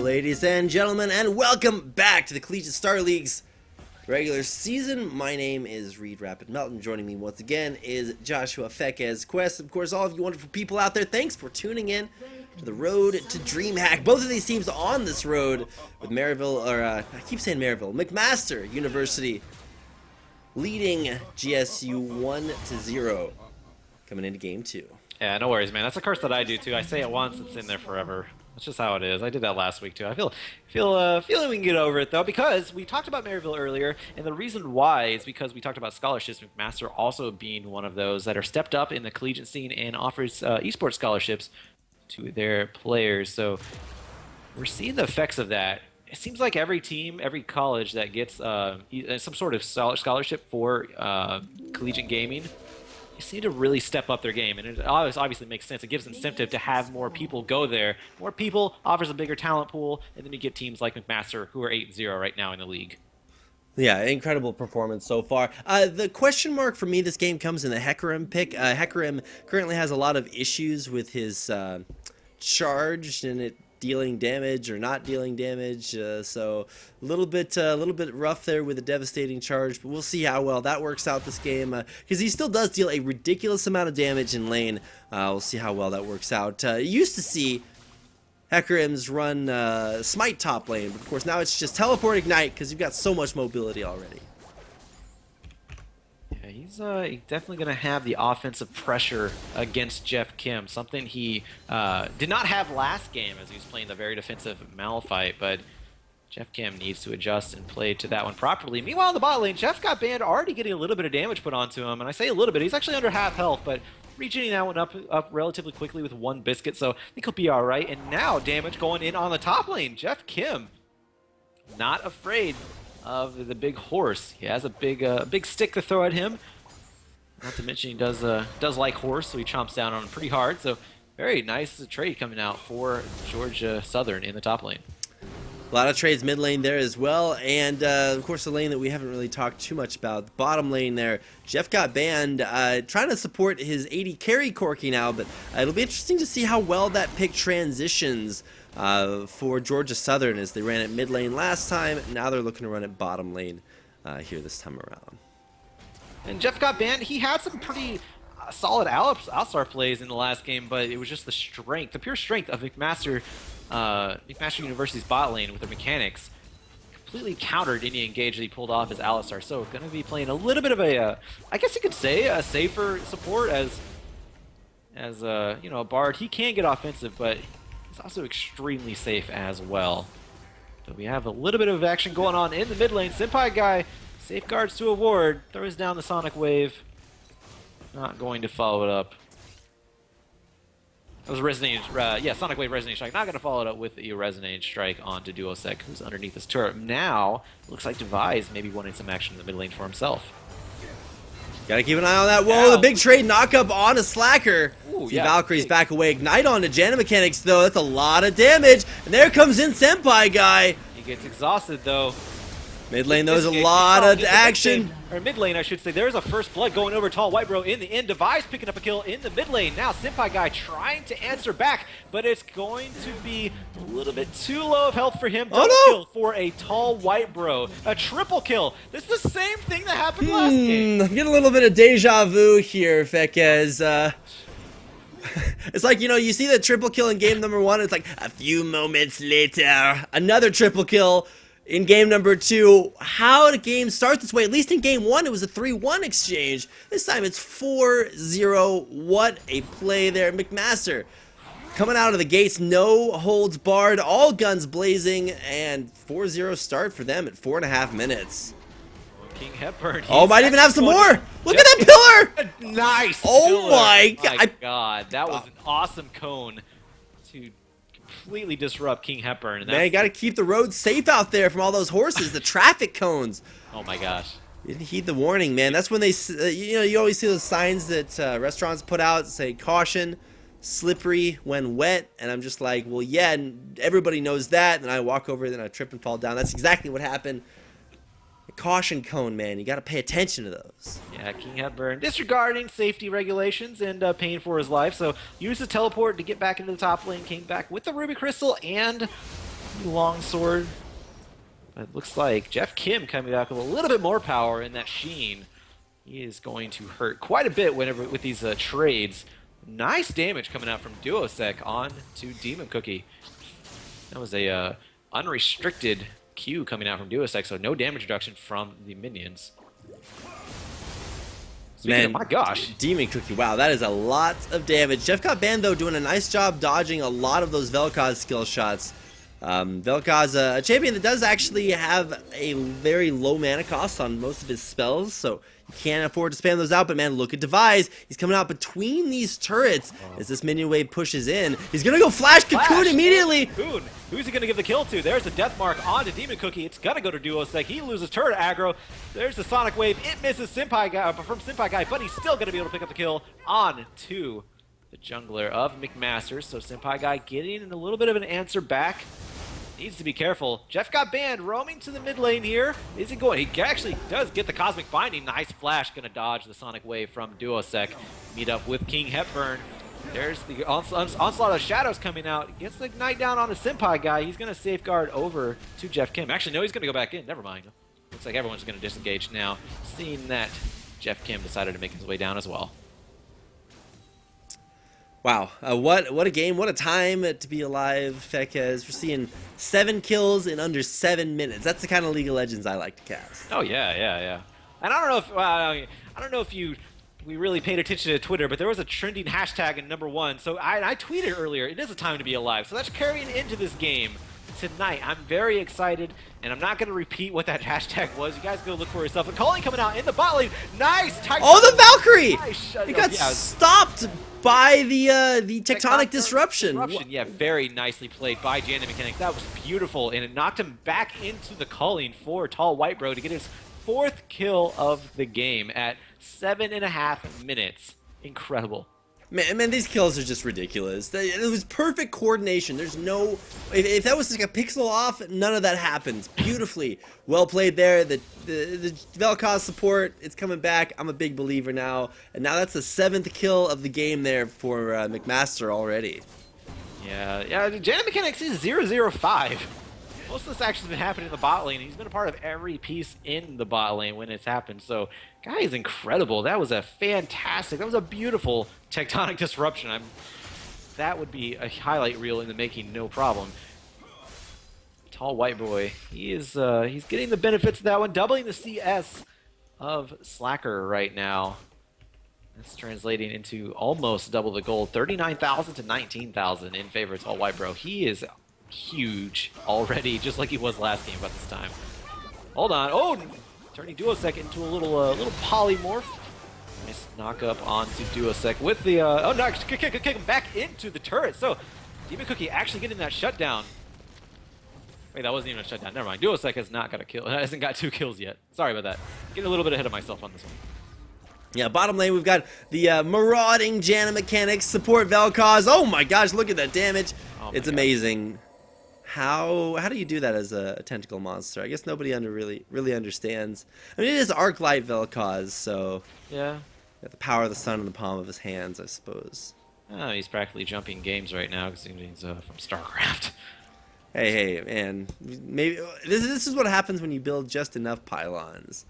Ladies and gentlemen, and welcome back to the Collegiate Star League's regular season. My name is Reed Rapid Melton. Joining me once again is Joshua Fekez Quest. Of course, all of you wonderful people out there, thanks for tuning in to the road to DreamHack. Both of these teams on this road with McMaster University leading GSU 1-0 coming into game 2. Yeah, no worries, man. That's a curse that I do too. I say it once, it's in there forever. That's just how it is. I did that last week too. I feeling we can get over it though, because we talked about Maryville earlier, and the reason why is because we talked about scholarships. McMaster also being one of those that are stepped up in the collegiate scene and offers esports scholarships to their players. So we're seeing the effects of that. It seems like every team, every college that gets some sort of scholarship for collegiate gaming, they seem to really step up their game, and it obviously makes sense. It gives incentive to have more people go there. More people offers a bigger talent pool, and then you get teams like McMaster, who are 8-0 right now in the league. Yeah, incredible performance so far. The question mark for me this game comes in the Hecarim pick. Hecarim currently has a lot of issues with his charge and it dealing damage or not dealing damage, so a little bit rough there with a devastating charge, but we'll see how well that works out this game, because he still does deal a ridiculous amount of damage in lane. We'll see how well that works out. You used to see Hecarim's run Smite top lane, but of course now it's just Teleport Ignite because you've got so much mobility already. Yeah, he's definitely going to have the offensive pressure against Jeff Kim, something he did not have last game as he was playing the very defensive Malphite, but Jeff Kim needs to adjust and play to that one properly. Meanwhile, in the bot lane, Jeff got banned, already getting a little bit of damage put onto him. And I say a little bit, he's actually under half health, but regening that one up relatively quickly with one biscuit, so I think he'll be all right. And now damage going in on the top lane. Jeff Kim, not afraid of the big horse. He has a big stick to throw at him. Not to mention he does like horse, so he chomps down on him pretty hard. So very nice trade coming out for Georgia Southern in the top lane. A lot of trades mid lane there as well, and of course the lane that we haven't really talked too much about, the bottom lane there. Jeff got banned, trying to support his 80 carry Corky now, but it'll be interesting to see how well that pick transitions for Georgia Southern, as they ran it mid lane last time. Now they're looking to run it bottom lane here this time around. And Jeff got banned. He had some pretty solid Alistar plays in the last game, but it was just the strength, the pure strength of McMaster University's bot lane with their mechanics completely countered any engage that he pulled off as Alistar. So going to be playing a little bit of a, I guess you could say, a safer support as you know, a Bard. He can get offensive, but he's also extremely safe as well. So we have a little bit of action going on in the mid lane. Senpai guy safeguards to a ward, throws down the Sonic Wave. Not going to follow it up. That was a Resonating, yeah, Sonic Wave Resonating Strike. Not going to follow it up with a Resonating Strike onto Duosec, who's underneath this turret. Now, looks like Devise maybe wanting some action in the mid lane for himself. Gotta keep an eye on that. Whoa, the big trade knock-up on a Slacker. Ooh, See yeah, Valkyrie's back away. Ignite on to Jana Mechanics, though. That's a lot of damage. And there comes in Senpai guy. He gets exhausted, though. Mid lane, though, is a lot of action. Or mid lane, I should say. There's a first blood going over Tall White Bro in the end. Devise picking up a kill in the mid lane. Now Senpai guy trying to answer back, but it's going to be a little bit too low of health for him. Double kill for a Tall White Bro. A triple kill. This is the same thing that happened last game. I'm getting a little bit of deja vu here, Fekez. It's like, you know, you see the triple kill in game number 1. It's like a few moments later, another triple kill. In game number 2, how the game starts this way? At least in game 1, it was a 3-1 exchange. This time it's 4-0. What a play there. McMaster coming out of the gates, no holds barred, all guns blazing, and 4-0 start for them at 4.5 minutes. King Hepburn. Oh, might even have some more. Look at that pillar. Nice. Oh pillar. my God. That was an awesome cone to completely disrupt King Hepburn. And man, you got to keep the roads safe out there from all those horses, the traffic cones. Oh my gosh. You didn't heed the warning, man. That's when they, you know, you always see those signs that restaurants put out say caution, slippery when wet. And I'm just like, well, yeah, and everybody knows that. And I walk over, then I trip and fall down. That's exactly what happened. A caution cone, man. You got to pay attention to those. Yeah, King Hepburn disregarding safety regulations and paying for his life. So used his teleport to get back into the top lane. Came back with the Ruby Crystal and the Longsword. But it looks like Jeff Kim coming back with a little bit more power in that Sheen. He is going to hurt quite a bit whenever with these trades. Nice damage coming out from Duosec on to Demon Cookie. That was a unrestricted Q coming out from Duosec, so no damage reduction from the minions. Speaking of, my gosh. Demon Cookie, wow, that is a lot of damage. Jeff got banned, though, doing a nice job dodging a lot of those Vel'Koz skill shots. Vel'Koz, a champion that does actually have a very low mana cost on most of his spells, so you can't afford to spam those out. But man, look at Devise. He's coming out between these turrets as this minion wave pushes in. He's gonna go flash Cocoon immediately. Cocoon. Who's he gonna give the kill to? There's the death mark onto Demon Cookie. It's gonna go to Duosec. He loses turret aggro. There's the Sonic Wave. It misses Senpai guy from Senpai guy, but he's still gonna be able to pick up the kill on to the jungler of McMaster. So Senpai guy getting a little bit of an answer back. Needs to be careful. Jeff got banned, roaming to the mid lane here. Is he going? He actually does get the Cosmic Binding. Nice flash, gonna dodge the Sonic Wave from Duosec. Meet up with King Hepburn. There's the onslaught of shadows coming out. Gets the Ignite down on the Senpai guy. He's gonna safeguard over to Jeff Kim. Actually, no, he's gonna go back in. Never mind. Looks like everyone's gonna disengage now, seeing that Jeff Kim decided to make his way down as well. Wow, what a game, what a time to be alive, Fekez. We're seeing 7 kills in under 7 minutes. That's the kind of League of Legends I like to cast. Oh yeah. And I don't know if I don't know if we really paid attention to Twitter, but there was a trending hashtag in #1. So I tweeted earlier, it is a time to be alive. So that's carrying into this game. tonight. I'm very excited, and I'm not going to repeat what that hashtag was. You guys go look for yourself. The calling coming out in the bot lane. Nice! Oh, the Valkyrie! Nice It got stopped by the tectonic disruption. Yeah, very nicely played by Jana Mechanics. That was beautiful, and it knocked him back into the calling for Tall White Bro to get his 4th kill of the game at 7.5 minutes. Incredible. Man, these kills are just ridiculous. It was perfect coordination. There's no... If that was like a pixel off, none of that happens. Beautifully. Well played there. The Vel'Koz support, it's coming back. I'm a big believer now. And now that's the 7th kill of the game there for McMaster already. Yeah, Jana Mechanics is 0-0-5. Most of this action's been happening in the bot lane. He's been a part of every piece in the bot lane when it's happened. So, guy is incredible. That was a beautiful tectonic disruption. That would be a highlight reel in the making, no problem. Tall White Boy, he's getting the benefits of that one, doubling the CS of Slacker right now. That's translating into almost double the gold, 39,000 to 19,000 in favor of Tall White Bro. He is huge already, just like he was last game about this time. Hold on. Oh, turning Duosec into a little polymorph. Nice knock up onto Duosec with the oh no, kick him back into the turret. So Demon Cookie actually getting that shutdown. Wait, that wasn't even a shutdown. Never mind. Duosec has not got a kill. Hasn't got 2 kills yet. Sorry about that. Getting a little bit ahead of myself on this one. Yeah, bottom lane, we've got the marauding Jana Mechanics support Vel'Koz. Oh my gosh, look at that damage. It's amazing. How do you do that as a tentacle monster? I guess nobody really understands. I mean, it is Arc Light Vel'Koz, so yeah, got the power of the sun in the palm of his hands, I suppose. Oh, he's practically jumping games right now because he's from StarCraft. Hey, man, maybe this is what happens when you build just enough pylons.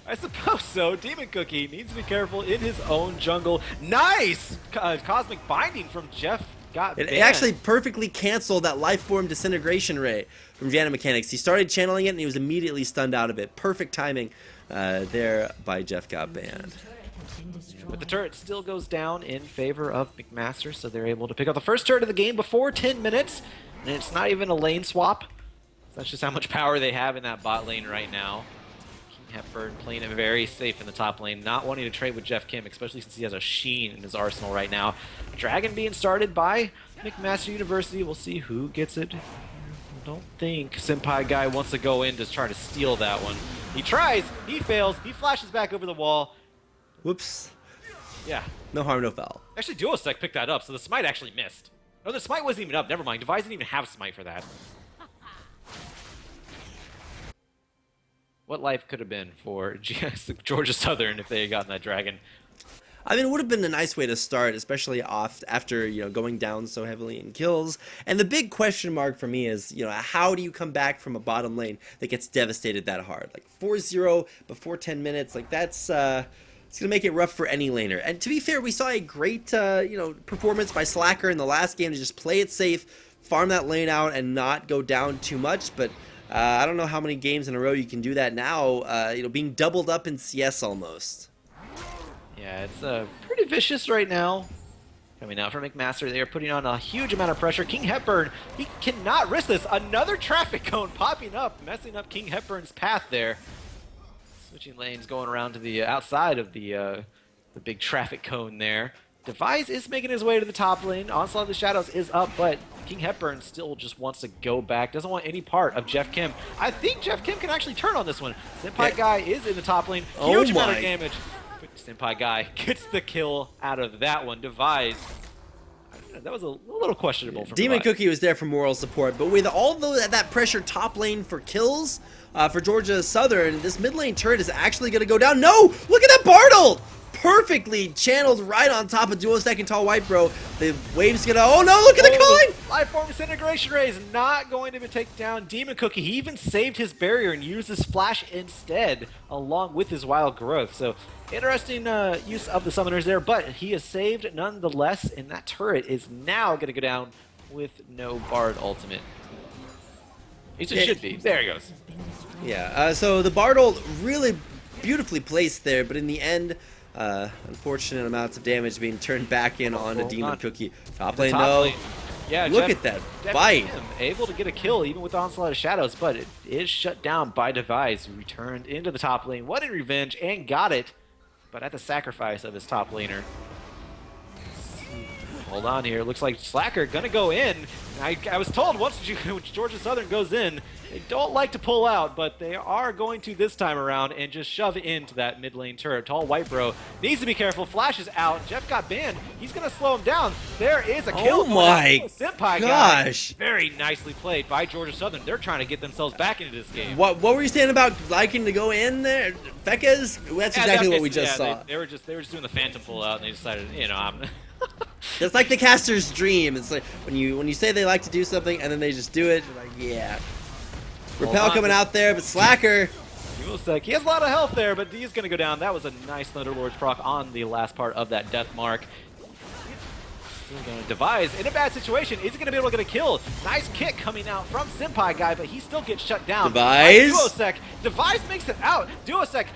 I suppose so. Demon Cookie needs to be careful in his own jungle. Nice cosmic binding from Jeff. It actually perfectly canceled that life form disintegration ray from Jana Mechanics. He started channeling it and he was immediately stunned out of it. Perfect timing there by Jeff got banned. But the turret still goes down in favor of McMaster, so they're able to pick up the first turret of the game before 10 minutes. And it's not even a lane swap. That's just how much power they have in that bot lane right now. King Hepburn playing it very safe in the top lane, not wanting to trade with Jeff Kim, especially since he has a Sheen in his arsenal right now. Dragon being started by McMaster University. We'll see who gets it. I don't think Senpai Guy wants to go in to try to steal that one. He tries, he fails, he flashes back over the wall. Whoops. Yeah. No harm, no foul. Actually, Duosec picked that up, so the smite actually missed. No, the smite wasn't even up. Never mind. Device didn't even have smite for that. What life could have been for Georgia Southern if they had gotten that dragon? I mean, it would have been a nice way to start, especially after, going down so heavily in kills. And the big question mark for me is, how do you come back from a bottom lane that gets devastated that hard? Like 4-0 before 10 minutes, like that's it's going to make it rough for any laner. And to be fair, we saw a great, performance by Slacker in the last game to just play it safe, farm that lane out, and not go down too much. But I don't know how many games in a row you can do that now, being doubled up in CS almost. Yeah, it's pretty vicious right now. Coming out from McMaster, they are putting on a huge amount of pressure. King Hepburn, he cannot risk this. Another traffic cone popping up, messing up King Hepburn's path there. Switching lanes, going around to the outside of the big traffic cone there. Device is making his way to the top lane. Onslaught of the Shadows is up, but King Hepburn still just wants to go back. Doesn't want any part of Jeff Kim. I think Jeff Kim can actually turn on this one. Senpai Guy is in the top lane. Huge amount of damage. Senpai Guy gets the kill out of that one. Device. That was a little questionable for Demon Device. Cookie was there for moral support, but with all that pressure top lane for kills for Georgia Southern, this mid lane turret is actually going to go down. No! Look at that Bartle! Perfectly channeled right on top of Duosec and Tall White Bro. The wave's gonna... Oh no, look at the coin! Life Form Disintegration Ray is not going to take down Demon Cookie. He even saved his barrier and used his flash instead, along with his wild growth. So, interesting use of the summoners there, but he is saved nonetheless, and that turret is now going to go down with no Bard ultimate. It should be. There he goes. Yeah, so the Bartle really beautifully placed there, but in the end... unfortunate amounts of damage being turned back in onto Demon Cookie. Top lane, no. Yeah, Look Jeff, at that Jeff bite. Kim able to get a kill even with the onslaught of shadows, but it is shut down by Device, who returned into the top lane, wanted revenge, and got it, but at the sacrifice of his top laner. Hold on here. Looks like Slacker gonna go in. I was told once Georgia Southern goes in, they don't like to pull out, but they are going to this time around and just shove into that mid lane turret. Tall White Bro needs to be careful. Flash is out. Jeff got banned. He's gonna slow him down. There is a kill. Oh my Senpai gosh. guy. Very nicely played by Georgia Southern. They're trying to get themselves back into this game. What were you saying about liking to go in there? Fekka's? That's exactly what we just saw. They were just doing the phantom pull out, and they decided, I'm. It's like the caster's dream. It's like when you say they like to do something and then they just do it. You're like, yeah. Repel coming out there, but Slacker. He has a lot of health there, but he's going to go down. That was a nice Thunderlord's proc on the last part of that death mark. Still going to Devise in a bad situation. Is he going to be able to get a kill? Nice kick coming out from Senpai guy, but he still gets shut down. Devise. Duosec. Devise makes it out. Duosec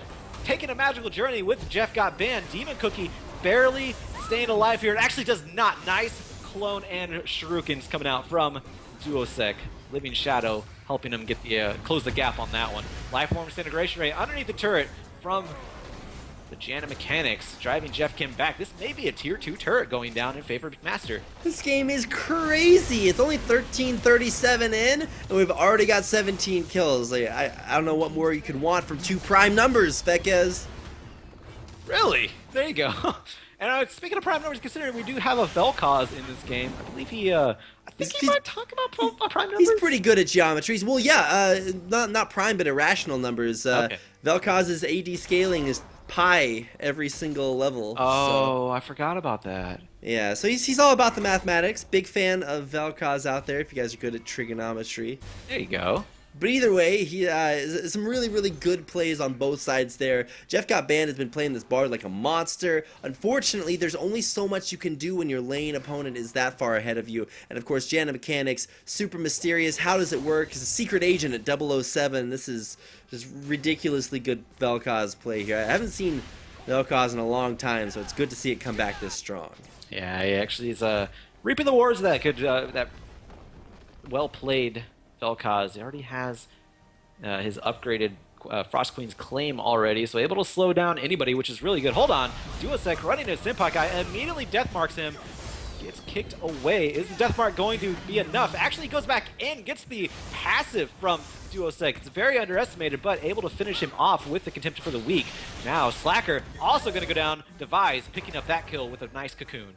taking a magical journey with Jeff got banned. Demon Cookie barely staying alive here. It actually does not. Nice clone and shurikens coming out from Duosec. Living Shadow helping him get the close the gap on that one. Lifeform disintegration rate underneath the turret from the Jana Mechanics, driving Jeff Kim back. This may be a tier 2 turret going down in favor of McMaster. This game is crazy. It's only 13:37 in, and we've already got 17 kills. Like, I don't know what more you could want from 2 prime numbers, Fekaz. Really? There you go. And speaking of prime numbers, considering we do have a Vel'Koz in this game, I believe he, I think he might talk about prime numbers. He's pretty good at geometries. Well, yeah, not prime, but irrational numbers. Okay. Vel'Koz's AD scaling is pi every single level. Oh, I forgot about that. Yeah, so he's all about the mathematics. Big fan of Vel'Koz out there if you guys are good at trigonometry. There you go. But either way, he some really, really good plays on both sides there. Jeff Got Banned has been playing this bard like a monster. Unfortunately, there's only so much you can do when your lane opponent is that far ahead of you. And of course, Jana Mechanics, super mysterious. How does it work? He's a secret agent at 007. This is just ridiculously good Vel'Koz play here. I haven't seen Vel'Koz in a long time, so it's good to see it come back this strong. Yeah, he actually is reaping the rewards of that good, that well-played Vel'Koz. He already has his upgraded Frost Queen's claim already, so able to slow down anybody, which is really good. Hold on. Duosec running to Senpai guy, immediately death marks him. Gets kicked away. Is the death mark going to be enough? Actually, he goes back in, gets the passive from Duosec. It's very underestimated, but able to finish him off with the Contempt for the Weak. Now, Slacker also going to go down. Devise picking up that kill with a nice cocoon.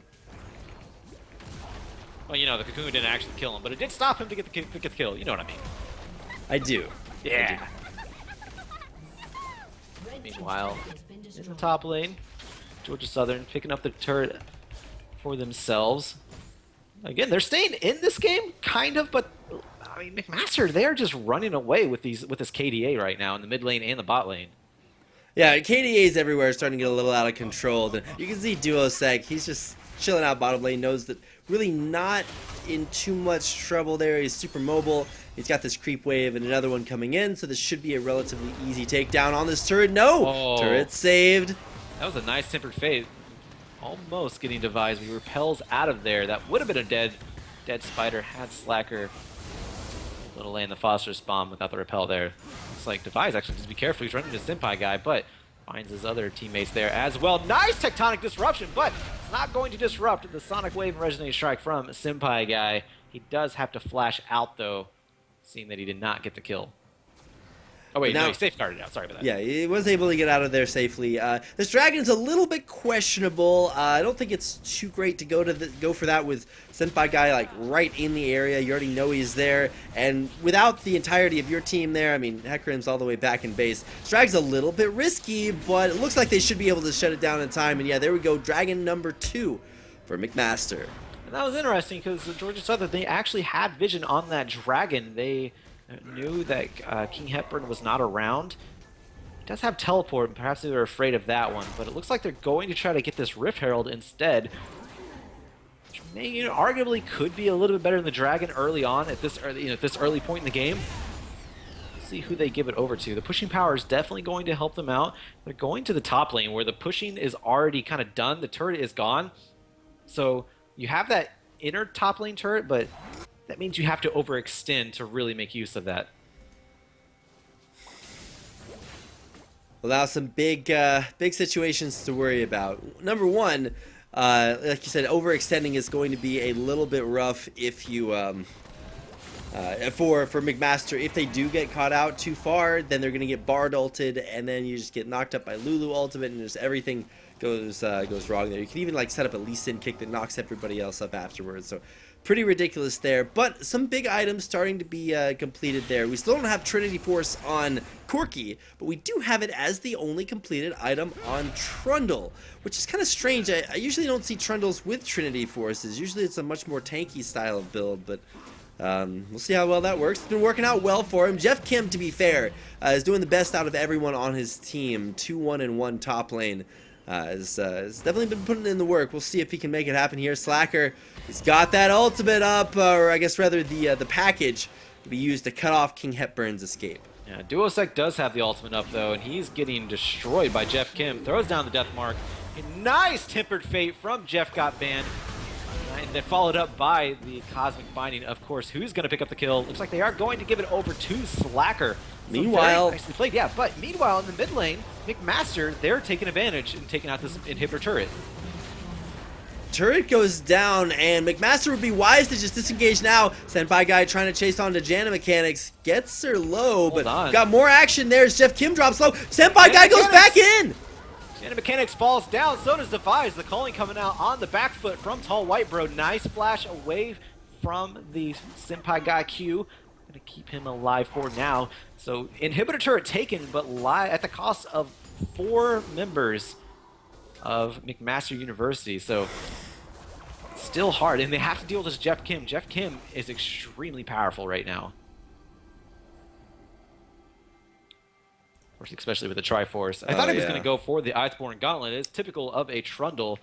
Well, the cocoon didn't actually kill him, but it did stop him to get the kill. You know what I mean? I do. Yeah. Meanwhile, in the top lane, Georgia Southern picking up the turret for themselves. Again, they're staying in this game, kind of, but I mean, McMaster, they're just running away with this KDA right now in the mid lane and the bot lane. Yeah, KDA's everywhere, starting to get a little out of control. You can see Duosec, he's just chilling out bottom lane, knows that really not in too much trouble there. He's super mobile. He's got this creep wave and another one coming in, so this should be a relatively easy takedown on this turret. No! Oh. Turret saved. That was a nice tempered fate. Almost getting devised. He repels out of there. That would have been a dead spider had Slacker able to land the phosphorus bomb without the repel there. Looks like Devise actually needs to be careful. He's running into Senpai guy, but finds his other teammates there as well. Nice tectonic disruption, but it's not going to disrupt the Sonic Wave and Resonating Strike from Senpai guy. He does have to flash out though, seeing that he did not get the kill. Oh wait, no, he safeguarded out. Sorry about that. Yeah, he was able to get out of there safely. This dragon's a little bit questionable. I don't think it's too great to go for that with Senpai guy like right in the area. You already know he's there, and without the entirety of your team there, I mean, Hecarim's all the way back in base. This dragon's a little bit risky, but it looks like they should be able to shut it down in time. And yeah, there we go, dragon number 2 for McMaster. And that was interesting because Georgia Southern, they actually had vision on that dragon. They knew that King Hepburn was not around. He does have teleport, and perhaps they were afraid of that one, but it looks like they're going to try to get this Rift Herald instead. Which may, arguably could be a little bit better than the dragon early on at this early point in the game. Let's see who they give it over to. The pushing power is definitely going to help them out. They're going to the top lane where the pushing is already kind of done. The turret is gone. So you have that inner top lane turret, but that means you have to overextend to really make use of that. Well, now some big situations to worry about. Number one, like you said, overextending is going to be a little bit rough if you for McMaster. If they do get caught out too far, then they're going to get Bard ulted, and then you just get knocked up by Lulu ultimate, and just everything goes wrong there. You can even like set up a Lee Sin kick that knocks everybody else up afterwards. So pretty ridiculous there, but some big items starting to be completed there. We still don't have Trinity Force on Corki, but we do have it as the only completed item on Trundle, which is kind of strange. I usually don't see Trundles with Trinity Forces. Usually it's a much more tanky style of build, but we'll see how well that works. It's been working out well for him. Jeff Kim, to be fair, is doing the best out of everyone on his team. 2-1-1 top lane. Has definitely been putting in the work. We'll see if he can make it happen here. Slacker, he's got that ultimate up, or I guess rather the package to be used to cut off King Hepburn's escape. Yeah, Duosec does have the ultimate up though, and he's getting destroyed by Jeff Kim. Throws down the death mark. A nice tempered fate from Jeff got banned. And then followed up by the Cosmic Binding, of course. Who's going to pick up the kill? Looks like they are going to give it over to Slacker. Meanwhile, very nicely played, yeah. But meanwhile, in the mid lane, McMaster, they're taking advantage and taking out this inhibitor turret. Turret goes down, and McMaster would be wise to just disengage now. Senpai guy trying to chase on to Jana Mechanics. Gets her low, but got more action there as Jeff Kim drops low. Senpai guy goes back in! Jana Mechanics falls down, so does Defies. The calling coming out on the back foot from Tall White Bro. Nice flash away from the Senpai guy Q. Gonna keep him alive for now. So inhibitor turret taken, but at the cost of 4 members of McMaster University. So still hard, and they have to deal with this Jeff Kim. Jeff Kim is extremely powerful right now. Of course, especially with the Triforce. I thought he was going to go for the Iceborne Gauntlet. It's typical of a Trundle.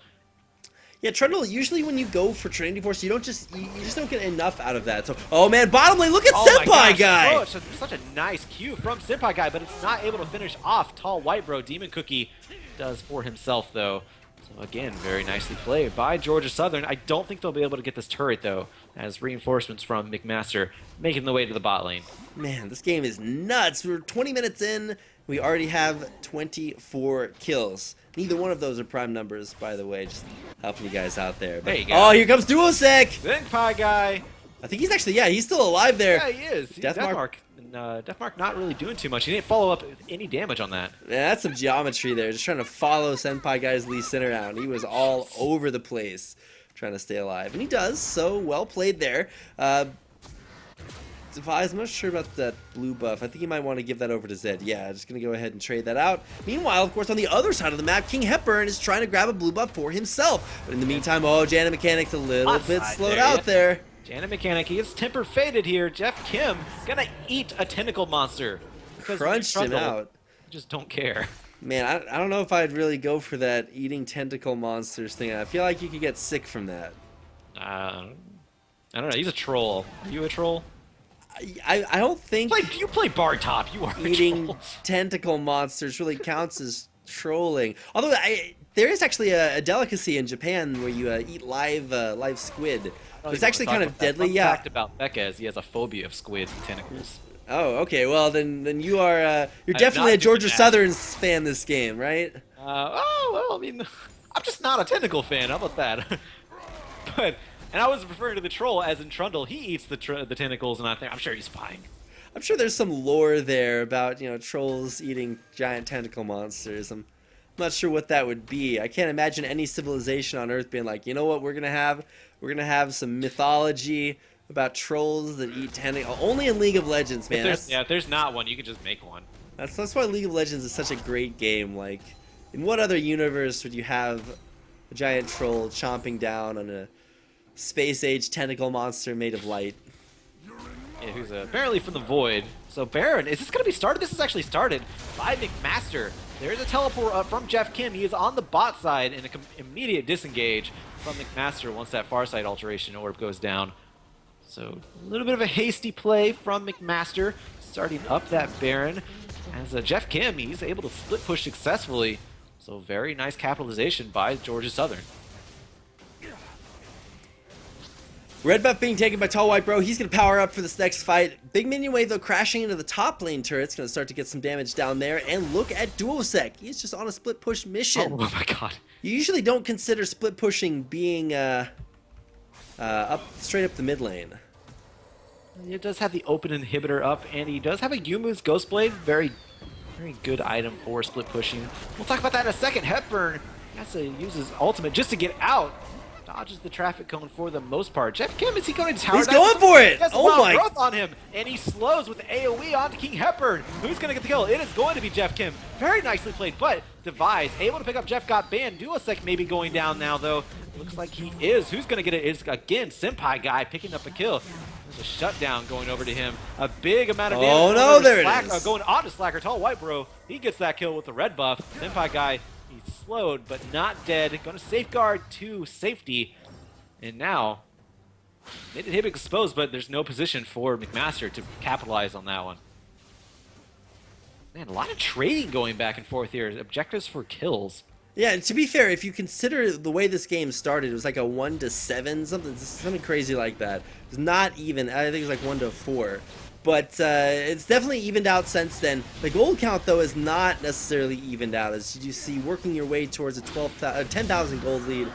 Yeah, Trundle, usually when you go for Trinity Force, you just don't get enough out of that. So, oh man, bottom lane, look at Senpai guy! Oh, such a nice Q from Senpai guy, but it's not able to finish off Tall White Bro. Demon Cookie does for himself, though. So again, very nicely played by Georgia Southern. I don't think they'll be able to get this turret, though, as reinforcements from McMaster making the way to the bot lane. Man, this game is nuts. We're 20 minutes in. We already have 24 kills. Neither one of those are prime numbers, by the way. Just helping you guys out there. But, there you go. Oh, here comes Duosec! Senpai guy. I think he's actually, he's still alive there. Yeah, he is. Deathmark. Deathmark not really doing too much. He didn't follow up with any damage on that. Yeah, that's some geometry there. Just trying to follow Senpai guy's Lee Sin around. He was all over the place trying to stay alive. And he does, so well played there. Defies, I'm not sure about that blue buff. I think you might want to give that over to Zed. Yeah, just going to go ahead and trade that out. Meanwhile, of course, on the other side of the map, King Hepburn is trying to grab a blue buff for himself. But in the meantime, Jana Mechanics a little bit slowed out there. Jana Mechanic, he is temper faded here. Jeff Kim gonna eat a tentacle monster. Crunched him out. Just don't care. Man, I don't know if I'd really go for that eating tentacle monsters thing. I feel like you could get sick from that. I don't know. He's a troll. Are you a troll? I don't think you play bar top. You are eating tentacle monsters really counts as trolling. Although there is actually a delicacy in Japan where you eat live squid. It's actually kind of deadly. Fun fact about Becca is he has a phobia of squid and tentacles. Oh, okay. Well, then you are you're definitely a Georgia Southern fan this game, right? Oh well, I mean, I'm just not a tentacle fan. How about that? And I was referring to the troll as in Trundle. He eats the tentacles, and I'm sure he's fine. I'm sure there's some lore there about trolls eating giant tentacle monsters. I'm not sure what that would be. I can't imagine any civilization on Earth being like, you know what, we're gonna have some mythology about trolls that eat tentacles. Only in League of Legends, man. If there's not one, you can just make one. That's why League of Legends is such a great game. Like, in what other universe would you have a giant troll chomping down on a space-age tentacle monster made of light? Yeah, who's apparently from the void. So Baron, is this going to be started? This is actually started by McMaster. There's a teleport up from Jeff Kim. He is on the bot side in an immediate disengage from McMaster once that far side alteration orb goes down. So a little bit of a hasty play from McMaster, starting up that Baron. As Jeff Kim, he's able to split push successfully. So very nice capitalization by Georgia Southern. Red buff being taken by Tall White Bro. He's going to power up for this next fight. Big minion wave, though, crashing into the top lane turret's going to start to get some damage down there. And look at Duosec. He's just on a split push mission. Oh my god. You usually don't consider split pushing being straight up the mid lane. It does have the open inhibitor up, and he does have a Yumu's Ghostblade. Very good item for split pushing. We'll talk about that in a second. Hepburn has to use his ultimate just to get out. Dodges the traffic cone for the most part. Jeff Kim, is he going to tower He's dive? going for it! Yes, Oh my! Growth on him, and he slows with AoE onto King Hepburn. Who's going to get the kill? It is going to be Jeff Kim. Very nicely played, but Devise able to pick up Jeff got banned. Duosec maybe going down now, though. Looks like he is. Who's going to get it? It's, again, Senpai guy picking up a kill. There's a shutdown going over to him. A big amount of damage. Oh no, there it is. Going on to Slacker. Tall White Bro. He gets that kill with the red buff. Senpai guy, he's slowed, but not dead. Going to safeguard to safety. And now, they did hit exposed, but there's no position for McMaster to capitalize on that one. Man, a lot of trading going back and forth here. Objectives for kills. Yeah, to be fair, if you consider the way this game started, it was like a 1-7, something crazy like that. It's not even. I think it was like 1-4. But it's definitely evened out since then. The gold count, though, is not necessarily evened out. As you see, working your way towards a 10,000 gold lead.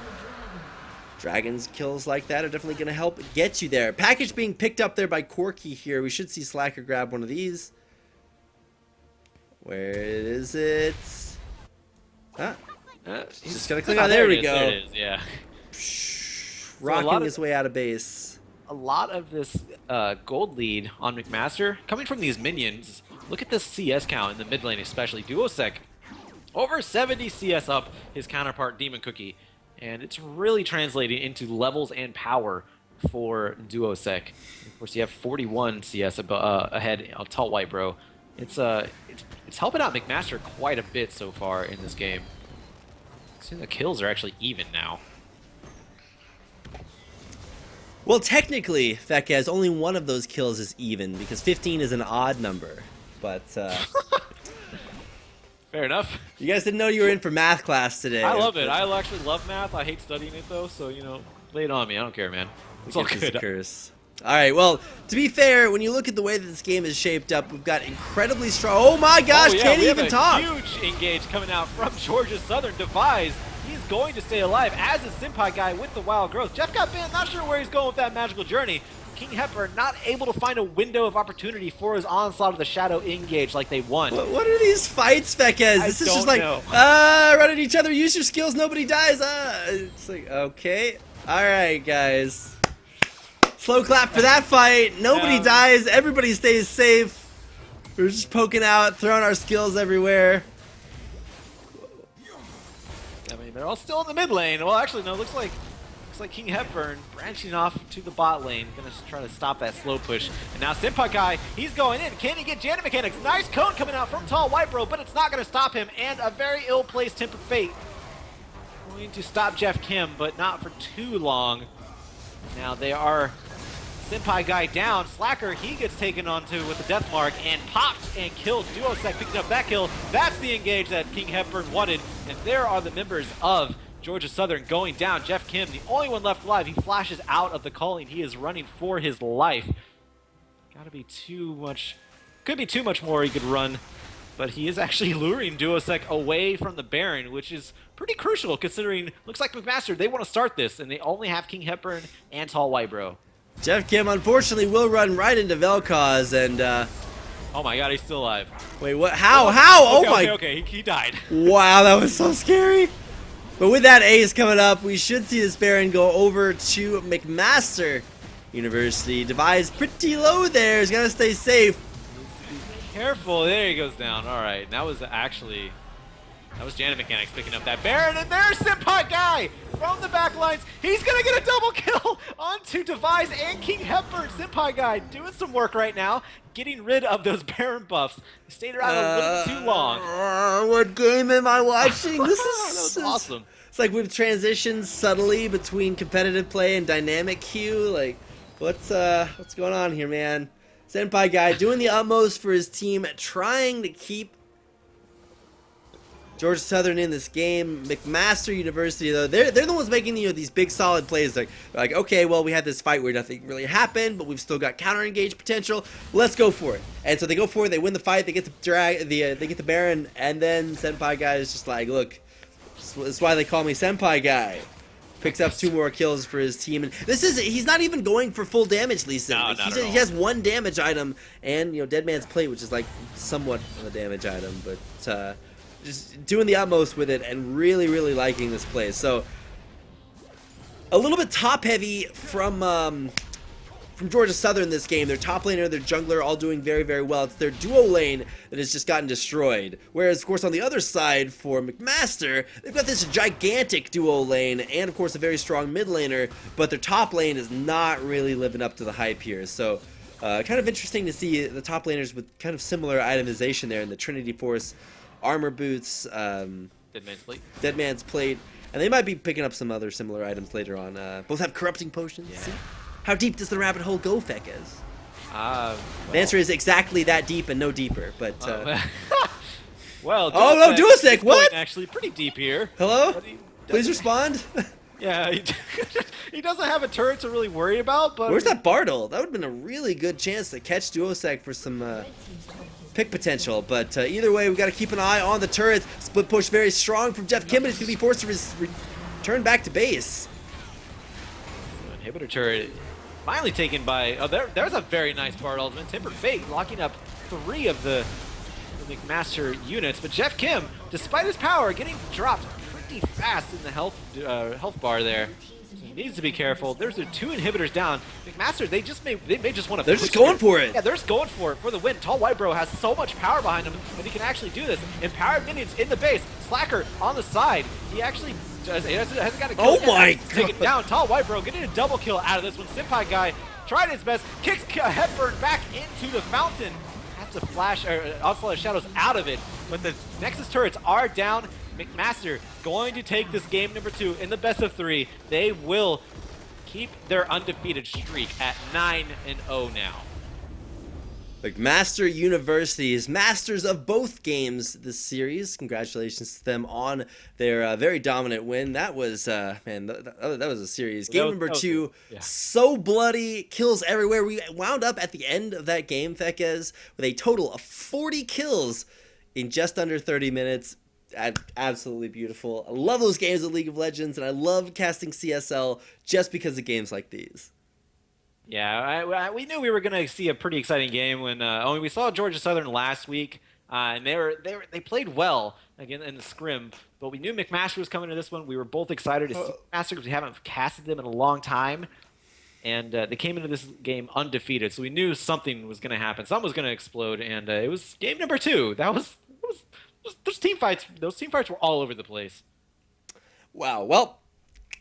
Dragon's kills like that are definitely going to help get you there. Package being picked up there by Corky here. We should see Slacker grab one of these. Where is it? Huh? Just gotta click on. There we go. There it is, yeah. Rocking his way out of base. A lot of this gold lead on McMaster coming from these minions. Look at this CS count in the mid lane, especially Duosec. Over 70 CS up his counterpart Demon Cookie. And it's really translating into levels and power for Duosec. Of course, you have 41 CS ahead of Tall White Bro. It's helping out McMaster quite a bit so far in this game. See, the kills are actually even now. Well, technically, Fekez, only one of those kills is even because 15 is an odd number. But fair enough. You guys didn't know you were in for math class today. I love it. I actually love math. I hate studying it though, so you know, lay it on me. I don't care, man. It's all good. Curse. All right. Well, to be fair, when you look at the way that this game is shaped up, we've got incredibly strong. Oh my gosh! Oh, yeah, can't we even have a talk. Huge engage coming out from Georgia Southern. Devise. He's going to stay alive as a Senpai guy with the wild growth. Jeff got banned. Not sure where he's going with that magical journey. King Hepburn not able to find a window of opportunity for his onslaught of the shadow engage like they want. What are these fights, Fekez? This is just like, run at each other, use your skills, nobody dies. It's like, okay. All right, guys. Slow clap for that fight. Nobody dies. Everybody stays safe. We're just poking out, throwing our skills everywhere. I mean, they're all still in the mid lane. Well, actually, no, looks like King Hepburn branching off to the bot lane. Gonna try to stop that slow push. And now Senpai guy, he's going in. Can he get Janet mechanics? Nice cone coming out from Tall White Bro, but it's not gonna stop him. And a very ill-placed Tempered Fate. Going to stop Jeff Kim, but not for too long. Now they are Senpai guy down. Slacker, he gets taken onto with the death mark and popped and killed. Duosec picking up that kill. That's the engage that King Hepburn wanted. And there are the members of Georgia Southern going down. Jeff Kim, the only one left alive. He flashes out of the calling. He is running for his life. Gotta be too much. Could be too much more he could run. But he is actually luring Duosec away from the Baron, which is pretty crucial considering, looks like McMaster, they want to start this, and they only have King Hepburn and Tall White Bro. Jeff Kim, unfortunately, will run right into Vel'Koz, and oh my god, he's still alive. wait, what? How? How? Okay, Oh my! Okay, he died. Wow, that was so scary. But with that ace coming up, we should see this Baron go over to McMaster University. Devise pretty low there. He's gonna stay safe. Careful, there he goes down. All right, that was Janet Mechanics picking up that Baron, and there's Senpai guy from the back lines. He's gonna get a double kill onto Devise and King Hepburn. Senpai guy doing some work right now, getting rid of those Baron buffs. He stayed around a little too long. What game am I watching? This That was is awesome. It's like we've transitioned subtly between competitive play and dynamic queue. Like, what's going on here, man? Senpai guy doing the utmost for his team, trying to keep Georgia Southern in this game. McMaster University, though, they're the ones making these big solid plays. Like, okay, well, we had this fight where nothing really happened, but we've still got counter engage potential. Let's go for it. And so they go for it. They win the fight. They get they get the Baron, and then Senpai guy is just like, look, that's why they call me Senpai guy. Picks up 2 more kills for his team, and he's not even going for full damage, Lisa. No, like, not at all. He has 1 damage item, and Dead Man's Plate, which is like somewhat of a damage item, but just doing the utmost with it and really, really liking this play. So a little bit top heavy from Georgia Southern this game. Their top laner, their jungler, all doing very, very well. It's their duo lane that has just gotten destroyed. Whereas, of course, on the other side for McMaster, they've got this gigantic duo lane and, of course, a very strong mid laner, but their top lane is not really living up to the hype here. So, kind of interesting to see the top laners with kind of similar itemization there in the Trinity Force, armor boots, Dead Man's Plate, and they might be picking up some other similar items later on. Both have corrupting potions. Yeah. See? How deep does the rabbit hole go, Fekez? Well. The answer is exactly that deep and no deeper, but... well, oh, no, Duosec, what? Actually pretty deep here. Hello? But he Please respond. Yeah, he doesn't have a turret to really worry about, but... Where's that Bartle? That would have been a really good chance to catch Duosec for some pick potential, but either way, we got to keep an eye on the turrets. Split push very strong from Jeff Kim, but he's going to be forced to return back to base. Inhibitor turret finally taken by... Oh, there's a very nice Bard ultimate. Tempered Fate locking up 3 of the McMaster units, but Jeff Kim, despite his power, getting dropped pretty fast in the health bar there. So he needs to be careful. There's the 2 inhibitors down. McMaster, they may just want to... They're just going for it. Yeah, they're just going for it for the win. Tall White Bro has so much power behind him that he can actually do this. Empowered minions in the base. Slacker on the side. He actually... hasn't got a kill. Oh my god! Take it down. Tall White Bro getting a double kill out of this one. Senpai guy tried his best. Kicks Hepburn back into the fountain. Has to flash Onslaught of Shadows out of it. But the Nexus turrets are down. McMaster going to take this game number 2 in the best of 3. They will keep their undefeated streak at 9-0 now. McMaster University is masters of both games this series. Congratulations to them on their very dominant win. That was, man, that was a series. Game number 2, yeah. So bloody, kills everywhere. We wound up at the end of that game, Fekez, with a total of 40 kills in just under 30 minutes. Absolutely beautiful. I love those games of League of Legends, and I love casting CSL just because of games like these. Yeah, we knew we were going to see a pretty exciting game when we saw Georgia Southern last week, and they played well again in the scrim. But we knew McMaster was coming to this one. We were both excited to see McMaster because we haven't casted them in a long time, and they came into this game undefeated. So we knew something was going to happen. Something was going to explode, and it was game number 2. Those team fights were all over the place. Wow. Well,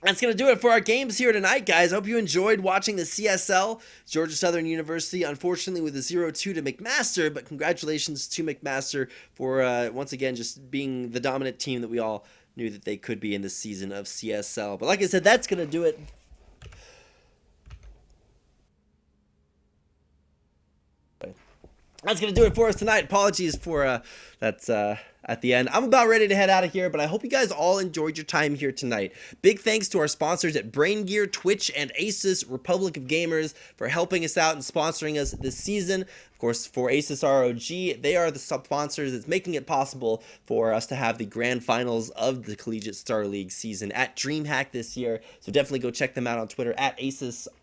that's going to do it for our games here tonight, guys. I hope you enjoyed watching the CSL. Georgia Southern University, unfortunately, with a 0-2 to McMaster, but congratulations to McMaster for, once again, just being the dominant team that we all knew that they could be in this season of CSL. But like I said, that's going to do it. That's going to do it for us tonight. Apologies for that's at the end. I'm about ready to head out of here, but I hope you guys all enjoyed your time here tonight. Big thanks to our sponsors at Brain Gear, Twitch, and Asus Republic of Gamers for helping us out and sponsoring us this season. Of course, for Asus ROG, they are the sponsors that's making it possible for us to have the grand finals of the Collegiate Star League season at DreamHack this year. So definitely go check them out on Twitter at Asus_ROG.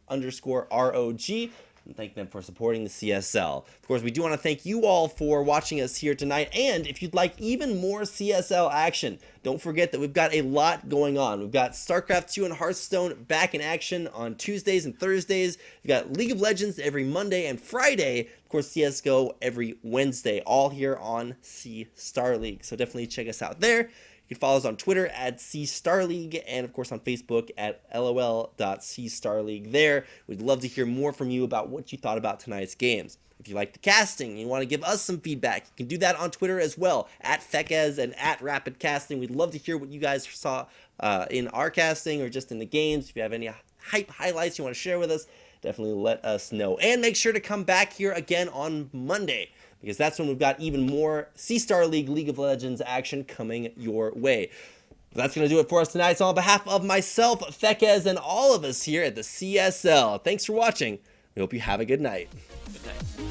And thank them for supporting the CSL. Of course, we do want to thank you all for watching us here tonight. And if you'd like even more CSL action, don't forget that we've got a lot going on. We've got StarCraft 2 and Hearthstone back in action on Tuesdays and Thursdays. We've got League of Legends every Monday and Friday. Of course, CSGO every Wednesday, all here on C Star League. So definitely check us out there. You can follow us on Twitter at CStarLeague and, of course, on Facebook at lol.cstarleague there. We'd love to hear more from you about what you thought about tonight's games. If you like the casting and you want to give us some feedback, you can do that on Twitter as well, at Fekez and at Rapid Casting. We'd love to hear what you guys saw in our casting or just in the games. If you have any highlights you want to share with us, definitely let us know. And make sure to come back here again on Monday. because that's when we've got even more C-Star League, League of Legends action coming your way. That's going to do it for us tonight. So on behalf of myself, Fekez, and all of us here at the CSL, thanks for watching. We hope you have a good night. Good night.